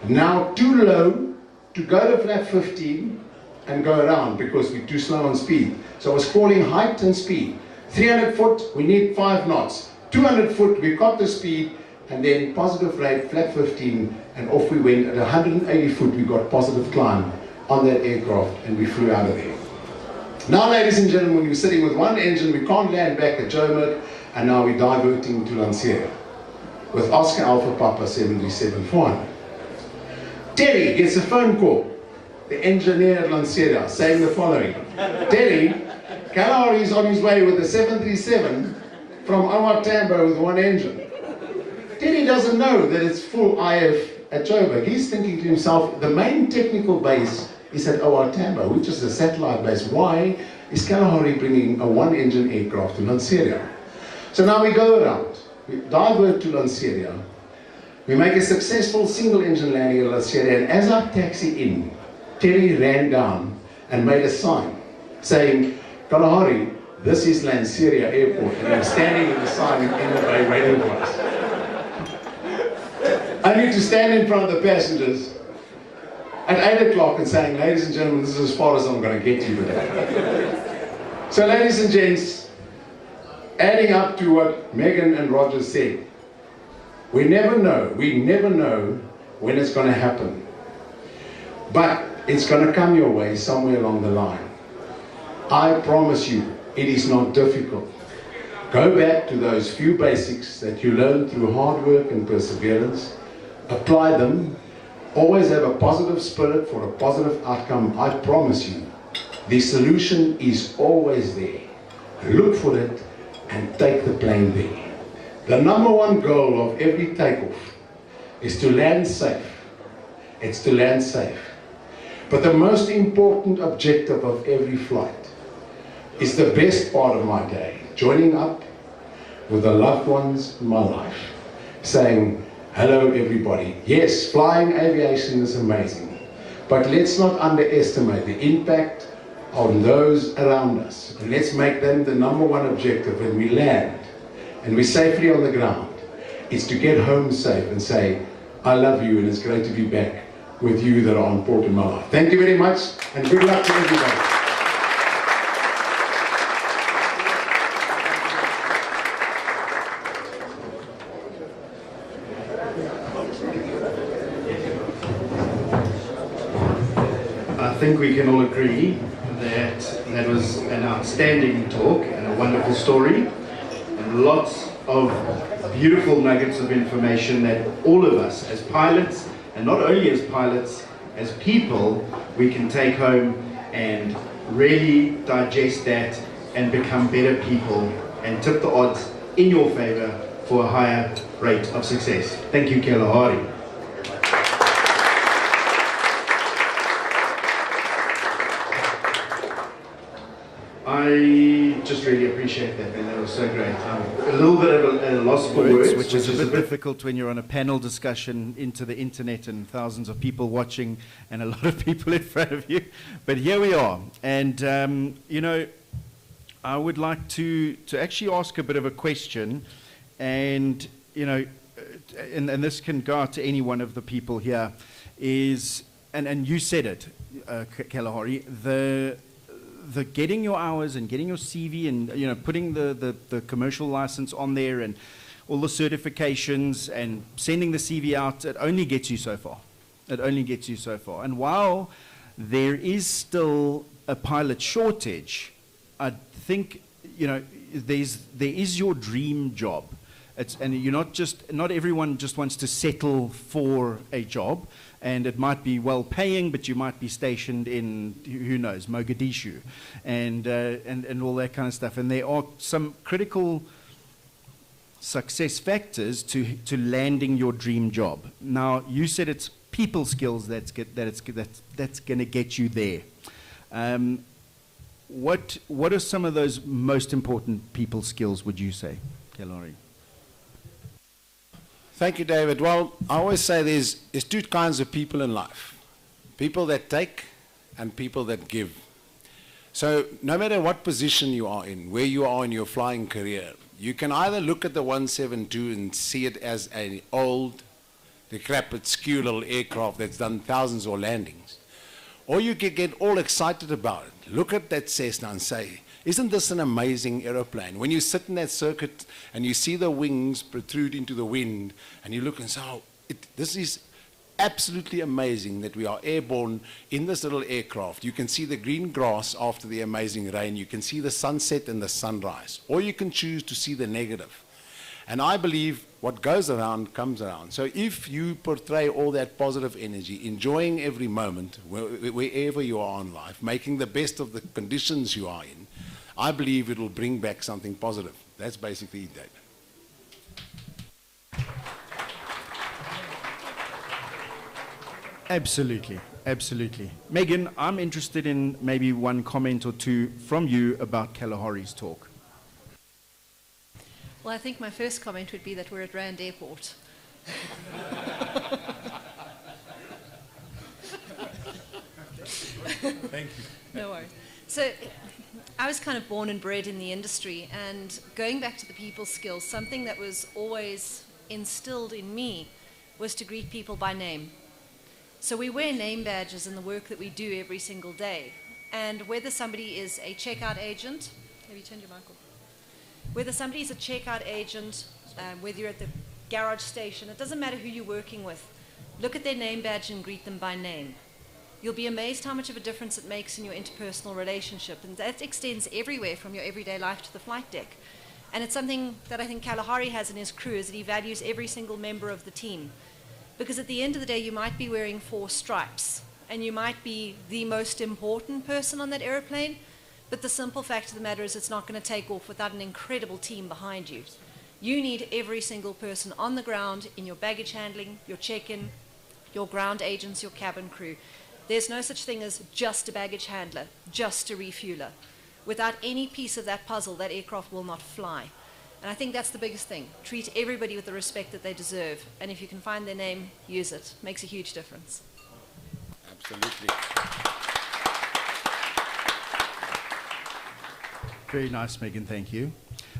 Now too low to go to flap 15 and go around because we're too slow on speed. So I was calling height and speed. 300 foot, we need 5 knots. 200 foot, we got the speed, and then positive rate, flap 15, and off we went. At 180 foot, we got positive climb on that aircraft, and we flew out of there. Now, ladies and gentlemen, when we're sitting with one engine, we can't land back at Joburg, and now we're diverting to Lanseria with Oscar Alpha Papa 737-400. Terry gets a phone call, the engineer at Lanseria, saying the following: "Terry, Kalahari is on his way with a 737 from OR Tambo with one engine." Terry doesn't know that it's full IF at Joburg. He's thinking to himself, the main technical base is at OR Tambo, which is a satellite base. Why is Kalahari bringing a one-engine aircraft to Lanseria? So now we go around, we divert to Lanseria, we make a successful single-engine landing at Lanseria, and as I taxi in, Terry ran down and made a sign saying, "Kalahari, this is Lanseria Airport," and he was standing in the sign in the bay waiting for us. I need to stand in front of the passengers at 8 o'clock and saying, "Ladies and gentlemen, this is as far as I'm going to get you today." So ladies and gents, adding up to what Megan and Roger said, we never know when it's going to happen. But it's going to come your way somewhere along the line. I promise you, it is not difficult. Go back to those few basics that you learned through hard work and perseverance. Apply them. Always have a positive spirit for a positive outcome. I promise you, the solution is always there. Look for it and take the plane there. The number one goal of every takeoff is to land safe. It's to land safe. But the most important objective of every flight is the best part of my day, joining up with the loved ones in my life, saying, "Hello everybody." Yes, flying aviation is amazing, but let's not underestimate the impact on those around us. And let's make them the number one objective when we land and we're safely on the ground. It's to get home safe and say, "I love you and it's great to be back with you that are important in my life." Thank you very much and good luck to everybody. I think we can all agree that that was an outstanding talk and a wonderful story, and lots of beautiful nuggets of information that all of us as pilots, and not only as pilots, as people, we can take home and really digest that and become better people and tip the odds in your favor for a higher rate of success. Thank you, Kalahari. I just really appreciate that, man. That was so great. A little bit of a loss for words, which is a bit difficult when you're on a panel discussion into the internet and thousands of people watching and a lot of people in front of you. But here we are. And, you know, I would like to actually ask a bit of a question, and and this can go out to any one of the people here, and you said it, Kalahari, the getting your hours and getting your CV and putting the commercial license on there and all the certifications and sending the CV out, it only gets you so far. It only gets you so far. And while there is still a pilot shortage, I think there is your dream job. And not everyone just wants to settle for a job, and it might be well paying, but you might be stationed in, who knows, Mogadishu, and all that kind of stuff. And there are some critical success factors to landing your dream job. Now, you said it's people skills that's going to get you there. What are some of those most important people skills, would you say, Kalahari? Thank you, David. Well, I always say there's two kinds of people in life. People that take and people that give. So no matter what position you are in, where you are in your flying career, you can either look at the 172 and see it as an old, decrepit, skew little aircraft that's done thousands of landings. Or you can get all excited about it. Look at that Cessna and say, isn't this an amazing aeroplane? When you sit in that circuit and you see the wings protrude into the wind, and you look and say, oh, this is absolutely amazing that we are airborne in this little aircraft. You can see the green grass after the amazing rain. You can see the sunset and the sunrise. Or you can choose to see the negative. And I believe what goes around comes around. So if you portray all that positive energy, enjoying every moment, wherever you are in life, making the best of the conditions you are in, I believe it will bring back something positive. That's basically it, David. Absolutely, absolutely. Megan, I'm interested in maybe one comment or two from you about Kalahari's talk. Well, I think my first comment would be that we're at Rand Airport. Thank you. No worries. So I was kind of born and bred in the industry, and going back to the people skills, something that was always instilled in me was to greet people by name. So we wear name badges in the work that we do every single day. And whether somebody is a checkout agent, have you turned your mic off? Whether somebody's a checkout agent, whether you're at the garage station, it doesn't matter who you're working with. Look at their name badge and greet them by name. You'll be amazed how much of a difference it makes in your interpersonal relationship. And that extends everywhere from your everyday life to the flight deck. And it's something that I think Kalahari has in his crew, is that he values every single member of the team. Because at the end of the day, you might be wearing 4 stripes, and you might be the most important person on that airplane, but the simple fact of the matter is it's not going to take off without an incredible team behind you. You need every single person on the ground in your baggage handling, your check-in, your ground agents, your cabin crew. There's no such thing as just a baggage handler, just a refueler. Without any piece of that puzzle, that aircraft will not fly. And I think that's the biggest thing. Treat everybody with the respect that they deserve. And if you can find their name, use it. Makes a huge difference. Absolutely. Very nice, Megan, thank you.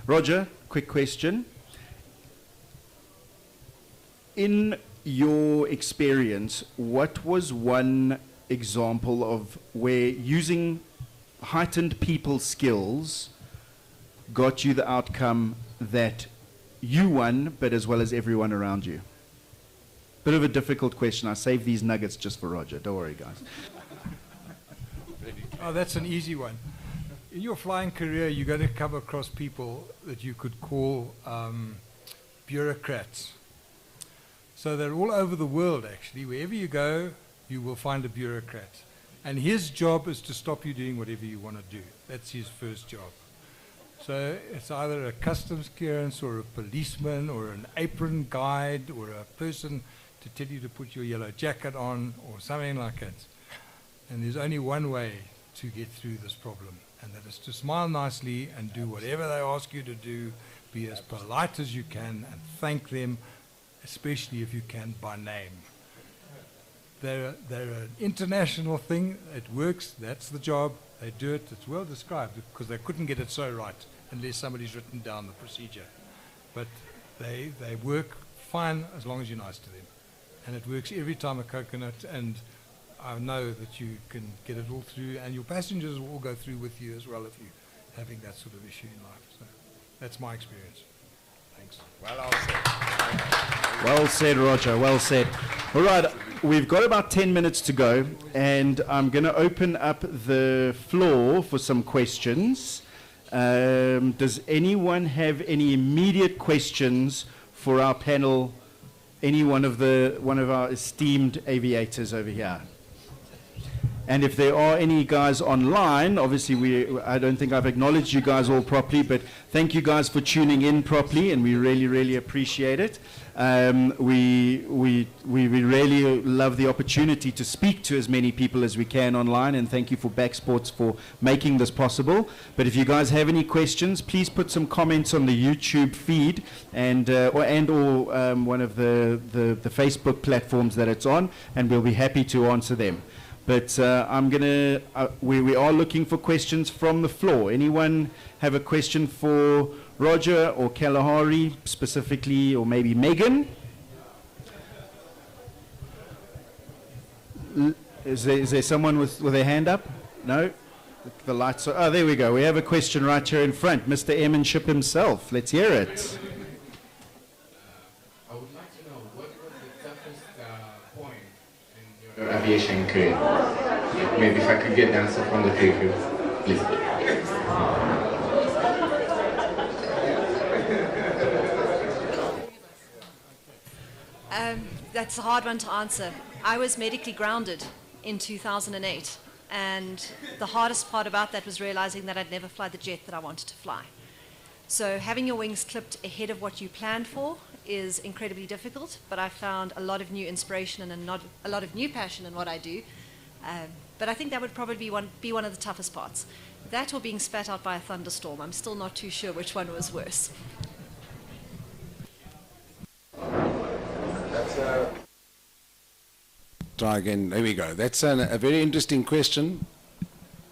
Roger, quick question. In your experience, what was one example of where using heightened people skills got you the outcome that you won, but as well as everyone around you? Bit of a difficult question. I saved these nuggets just for Roger. Don't worry, guys. Oh, that's an easy one. In your flying career, you're going to come across people that you could call bureaucrats. So they're all over the world, actually. Wherever you go, you will find a bureaucrat. And his job is to stop you doing whatever you want to do. That's his first job. So it's either a customs clearance or a policeman or an apron guide or a person to tell you to put your yellow jacket on or something like that. And there's only one way to get through this problem, and that is to smile nicely and do whatever they ask you to do, be as polite as you can, and thank them, especially if you can, by name. they're an international thing. It works. That's the job. They do it. It's well described because they couldn't get it so right unless somebody's written down the procedure. But they work fine as long as you're nice to them. And it works every time a coconut, and I know that you can get it all through, and your passengers will all go through with you as well if you're having that sort of issue in life. So that's my experience. Thanks. Well said, Roger. Well said. All right, we've got about 10 minutes to go, and I'm going to open up the floor for some questions. Does anyone have any immediate questions for our panel? Any one of our esteemed aviators over here? And if there are any guys online, obviously I don't think I've acknowledged you guys all properly, but thank you guys for tuning in properly, and we really, really appreciate it. We really love the opportunity to speak to as many people as we can online, and thank you for Backsports for making this possible. But if you guys have any questions, please put some comments on the YouTube feed and or one of the Facebook platforms that it's on, and we'll be happy to answer them. But we are looking for questions from the floor. Anyone have a question for Roger or Kalahari specifically, or maybe Megan? Is there someone with their hand up? No? The lights are... Oh, there we go. We have a question right here in front. Mr. Emanship himself. Let's hear it. I would like to know, what was the toughest point in your aviation career? Maybe if I could get the answer from the three of you, please. That's a hard one to answer. I was medically grounded in 2008, and the hardest part about that was realizing that I'd never fly the jet that I wanted to fly. So having your wings clipped ahead of what you planned for is incredibly difficult, but I found a lot of new inspiration and a lot of new passion in what I do. But I think that would probably be one of the toughest parts. That or being spat out by a thunderstorm. I'm still not too sure which one was worse. Try again. There we go. That's a very interesting question.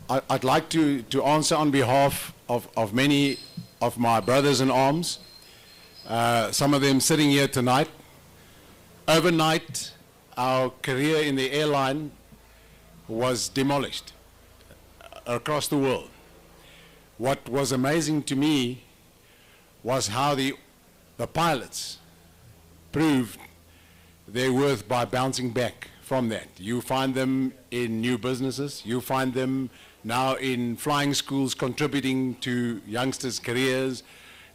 I'd like to answer on behalf of many of my brothers in arms, some of them sitting here tonight. Overnight, our career in the airline was demolished across the world. What was amazing to me was how the pilots proved their worth by bouncing back from that. You find them in new businesses. You find them now in flying schools contributing to youngsters' careers.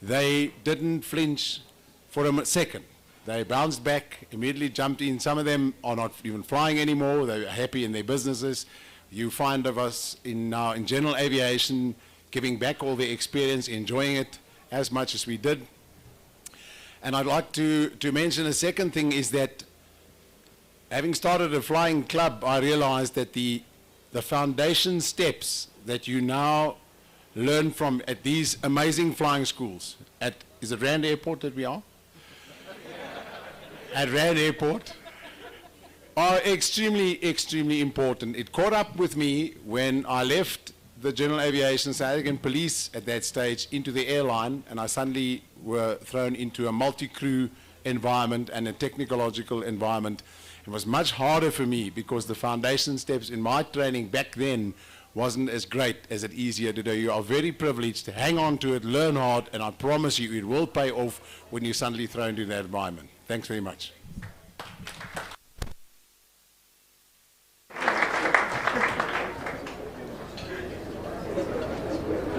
They didn't flinch for a second. They bounced back, immediately jumped in. Some of them are not even flying anymore. They're happy in their businesses. You find of us now in general aviation giving back all the experience, enjoying it as much as we did. And I'd like to mention a second thing is that having started a flying club, I realized that the foundation steps that you now learn from at these amazing flying schools is it Rand Airport that we are? At Rand Airport are extremely, extremely important. It caught up with me when I left the General Aviation South African Police at that stage into the airline, and I suddenly were thrown into a multi-crew environment and a technological environment. It was much harder for me because the foundation steps in my training back then wasn't as great as it is here today. You are very privileged to hang on to it, learn hard, and I promise you it will pay off when you're suddenly thrown into that environment. Thanks very much.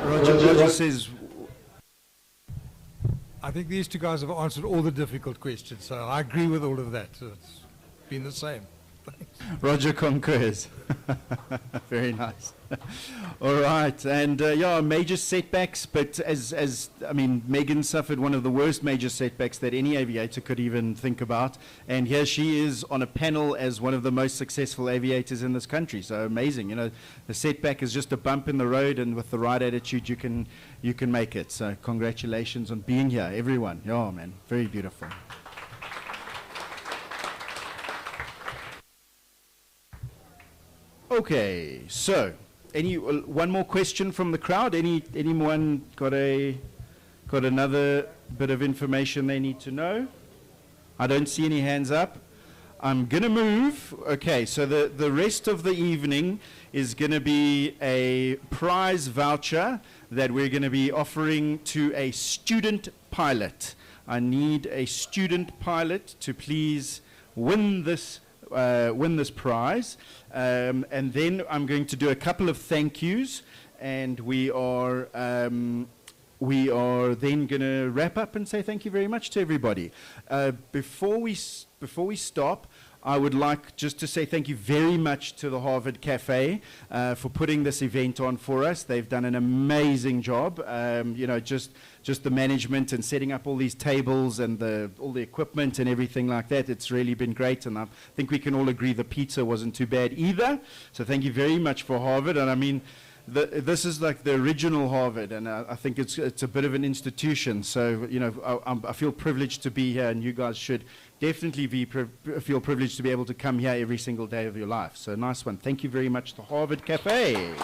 Roger says... I think these two guys have answered all the difficult questions, so I agree with all of that. It's been the same. Roger concurs. Very nice. All right, and yeah, major setbacks, but as I mean, Megan suffered one of the worst major setbacks that any aviator could even think about, and here she is on a panel as one of the most successful aviators in this country. So amazing, you know, the setback is just a bump in the road, and with the right attitude, you can make it. So congratulations on being here, everyone. Yeah, man, very beautiful. Okay, so one more question from the crowd? Anyone got another bit of information they need to know? I don't see any hands up. I'm going to move. Okay, so the rest of the evening is going to be a prize voucher that we're going to be offering to a student pilot. I need a student pilot to please win this prize. And then I'm going to do a couple of thank yous, and we are then going to wrap up and say thank you very much to everybody. Before we stop, I would like just to say thank you very much to the Harvard Cafe for putting this event on for us. They've done an amazing job. Just the management and setting up all these tables and all the equipment and everything like that. It's really been great, and I think we can all agree the pizza wasn't too bad either. So thank you very much for Harvard. And I mean, this is like the original Harvard, and I think it's a bit of an institution. So I feel privileged to be here, and you guys should definitely feel privileged to be able to come here every single day of your life. So nice one. Thank you very much to Harvard Cafe.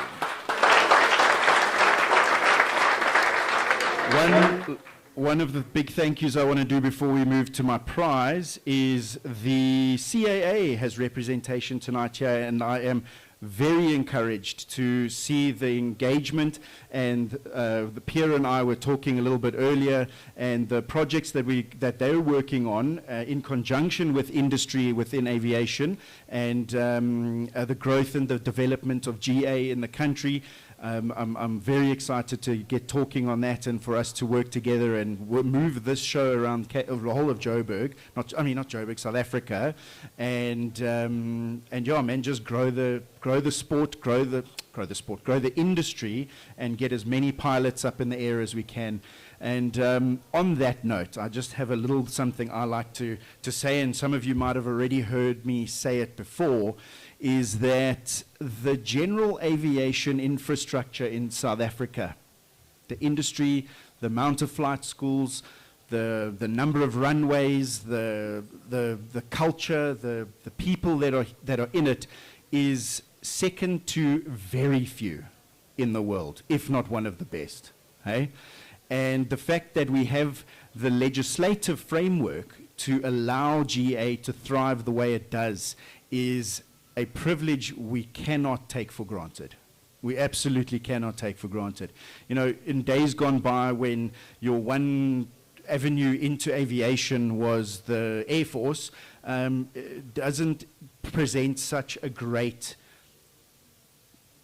One of the big thank yous I want to do before we move to my prize is the CAA has representation tonight here, and I am very encouraged to see the engagement, and the Pierre and I were talking a little bit earlier, and the projects that they're working on in conjunction with industry within aviation, and the growth and the development of GA in the country. I'm very excited to get talking on that, and for us to work together and move this show around the whole of Joburg, not Joburg, South Africa, and yeah, man, just grow the sport, grow the industry, and get as many pilots up in the air as we can. And on that note, I just have a little something I like to say, and some of you might have already heard me say it before, is that the general aviation infrastructure in South Africa, the industry, the amount of flight schools, the number of runways, the culture, the people that are in it, is second to very few in the world, if not one of the best. Hey? And the fact that we have the legislative framework to allow GA to thrive the way it does is a privilege we cannot take for granted. We absolutely cannot take for granted. In days gone by, when your one avenue into aviation was the Air Force, it doesn't present such a great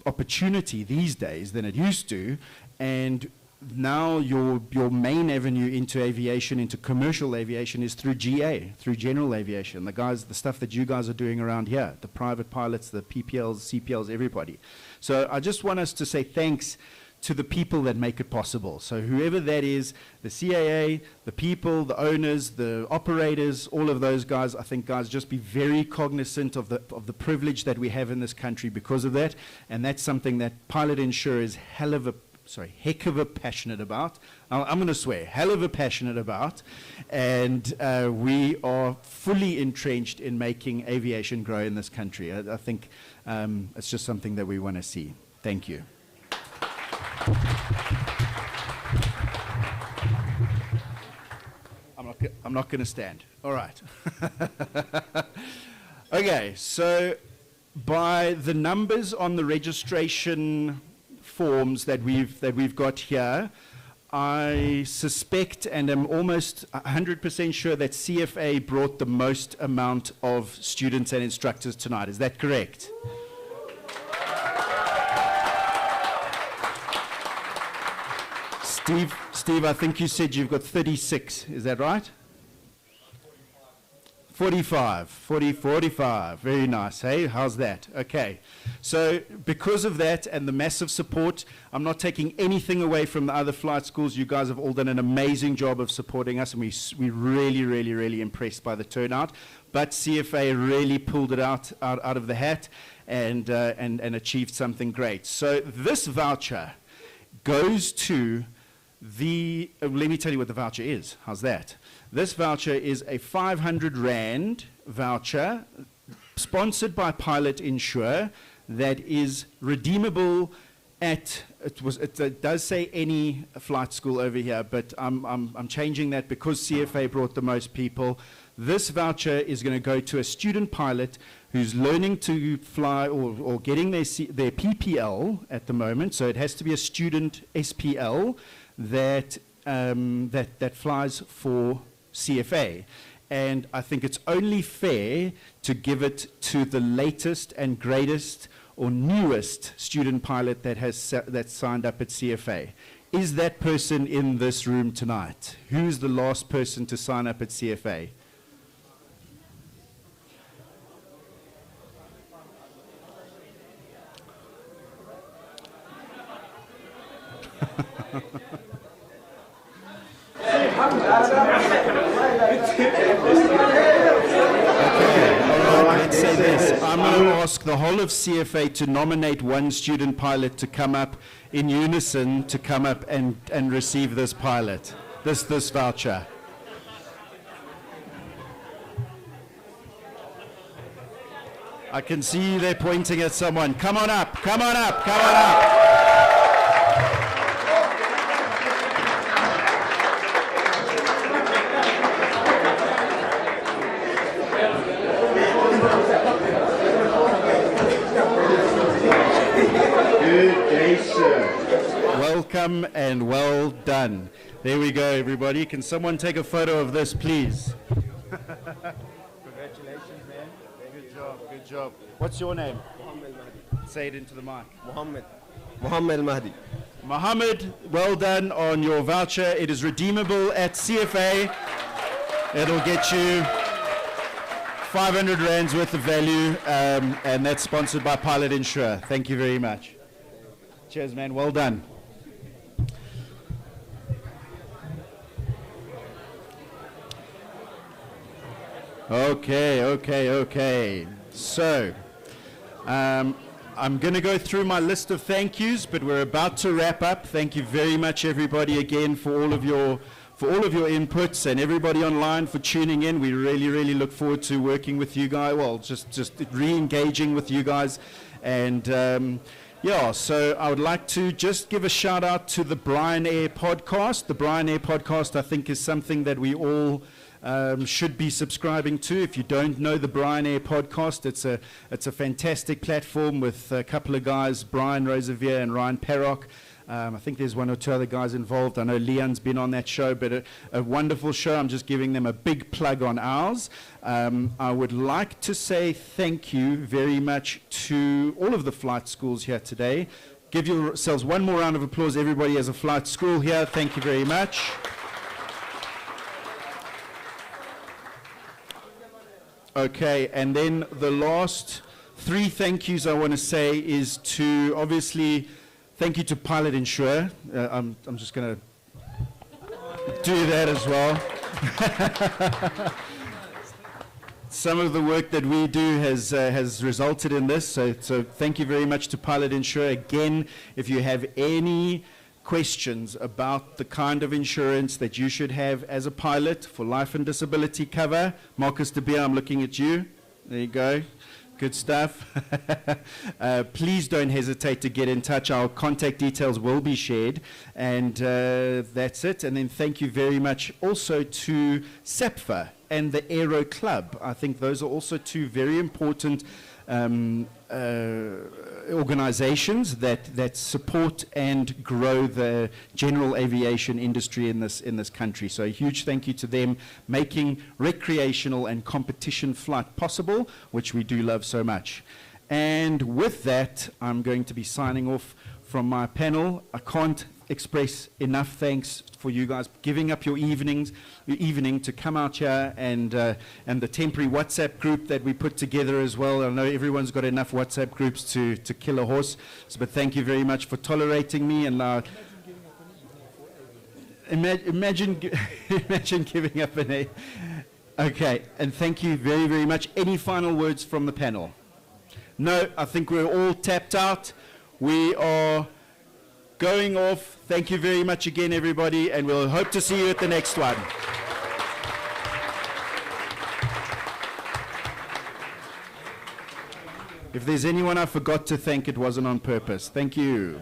opportunity these days than it used to, and now your main avenue into aviation, into commercial aviation, is through GA, through general aviation. The stuff that you guys are doing around here, the private pilots, the PPLs, CPLs, everybody. So I just want us to say thanks to the people that make it possible. So whoever that is, the CAA, the people, the owners, the operators, all of those guys, I think, guys, just be very cognizant of the privilege that we have in this country because of that. And that's something that Pilot Insure is heck of a passionate about. I'm going to swear, hell of a passionate about. And we are fully entrenched in making aviation grow in this country. I think it's just something that we want to see. Thank you. I'm not going to stand. All right. Okay, so by the numbers on the registration forms that we've got here, I suspect and am almost 100% sure that CFA brought the most amount of students and instructors tonight. Is that correct? Steve, I think you said you've got 36. Is that right? 45. Very nice. Hey, how's that? Okay. So because of that and the massive support, I'm not taking anything away from the other flight schools. You guys have all done an amazing job of supporting us, and we're really, really, really impressed by the turnout. But CFA really pulled it out of the hat and achieved something great. So this voucher goes to let me tell you what the voucher is. How's that? This voucher is a 500 Rand voucher sponsored by Pilot Insure. that is redeemable at, it does say any flight school over here, but I'm changing that because CFA brought the most people. This voucher is going to go to a student pilot who's learning to fly or getting their Ppl at the moment. So it has to be a student SPL that flies for CFA. And I think it's only fair to give it to the latest and greatest or newest student pilot that's signed up at CFA. Is that person in this room tonight? Who's the last person to sign up at CFA? Let's say this. I'm going to ask the whole of CFA to nominate one student pilot to come up in unison to come up and receive this pilot, this voucher. I can see they're pointing at someone. Come on up, come on up, come on up. Welcome and well done. There we go, everybody. Can someone take a photo of this, please? Congratulations, man. Good job, good job. What's your name? Mohammed Mahdi. Say it into the mic. Mohammed Mahdi. Mohammed, well done on your voucher. It is redeemable at CFA. It'll get you 500 rands worth of value, and that's sponsored by Pilot Insurer. Thank you very much. Cheers, man. Well done. Okay. So, I'm going to go through my list of thank yous, but we're about to wrap up. Thank you very much, everybody, again, for all of your inputs, and everybody online for tuning in. We really look forward to working with you guys. Well, just re-engaging with you guys, and yeah, so I would like to just give a shout out to the Brian Air podcast. The Brian Air podcast, I think, is something that we all should be subscribing to. If you don't know the Brian Air podcast, it's a fantastic platform with a couple of guys, Brian Rosevier and Ryan Perrock. I think there's one or two other guys involved. I know Leon's been on that show, but a wonderful show. I'm just giving them a big plug on ours. I would like to say thank you very much to all of the flight schools here today. Give yourselves one more round of applause. Everybody has a flight school here. Thank you very much. Okay, and then the last three thank yous I want to say is to, obviously, thank you to Pilot Insurer. I'm just going to do that as well. Some of the work that we do has resulted in this, so thank you very much to Pilot Insurer. Again, if you have any questions about the kind of insurance that you should have as a pilot for life and disability cover, Marcus de Beer, I'm looking at you. There you go. Good stuff. Please don't hesitate to get in touch. Our contact details will be shared. And that's it. And then thank you very much also to SAPFA and the Aero Club. I think those are also two very important organizations that support and grow the general aviation industry in this country. So a huge thank you to them, making recreational and competition flight possible, which we do love so much. And with that, I'm going to be signing off from my panel. I can't express enough thanks for you guys giving up your evening to come out here, and the temporary WhatsApp group that we put together as well. I know everyone's got enough WhatsApp groups to kill a horse, but thank you very much for tolerating me. And imagine giving up an A. Okay, and thank you very, very much. Any final words from the panel? No, I think we're all tapped out. We are going off. Thank you very much again, everybody, and we'll hope to see you at the next one. If there's anyone I forgot to thank, it wasn't on purpose. Thank you.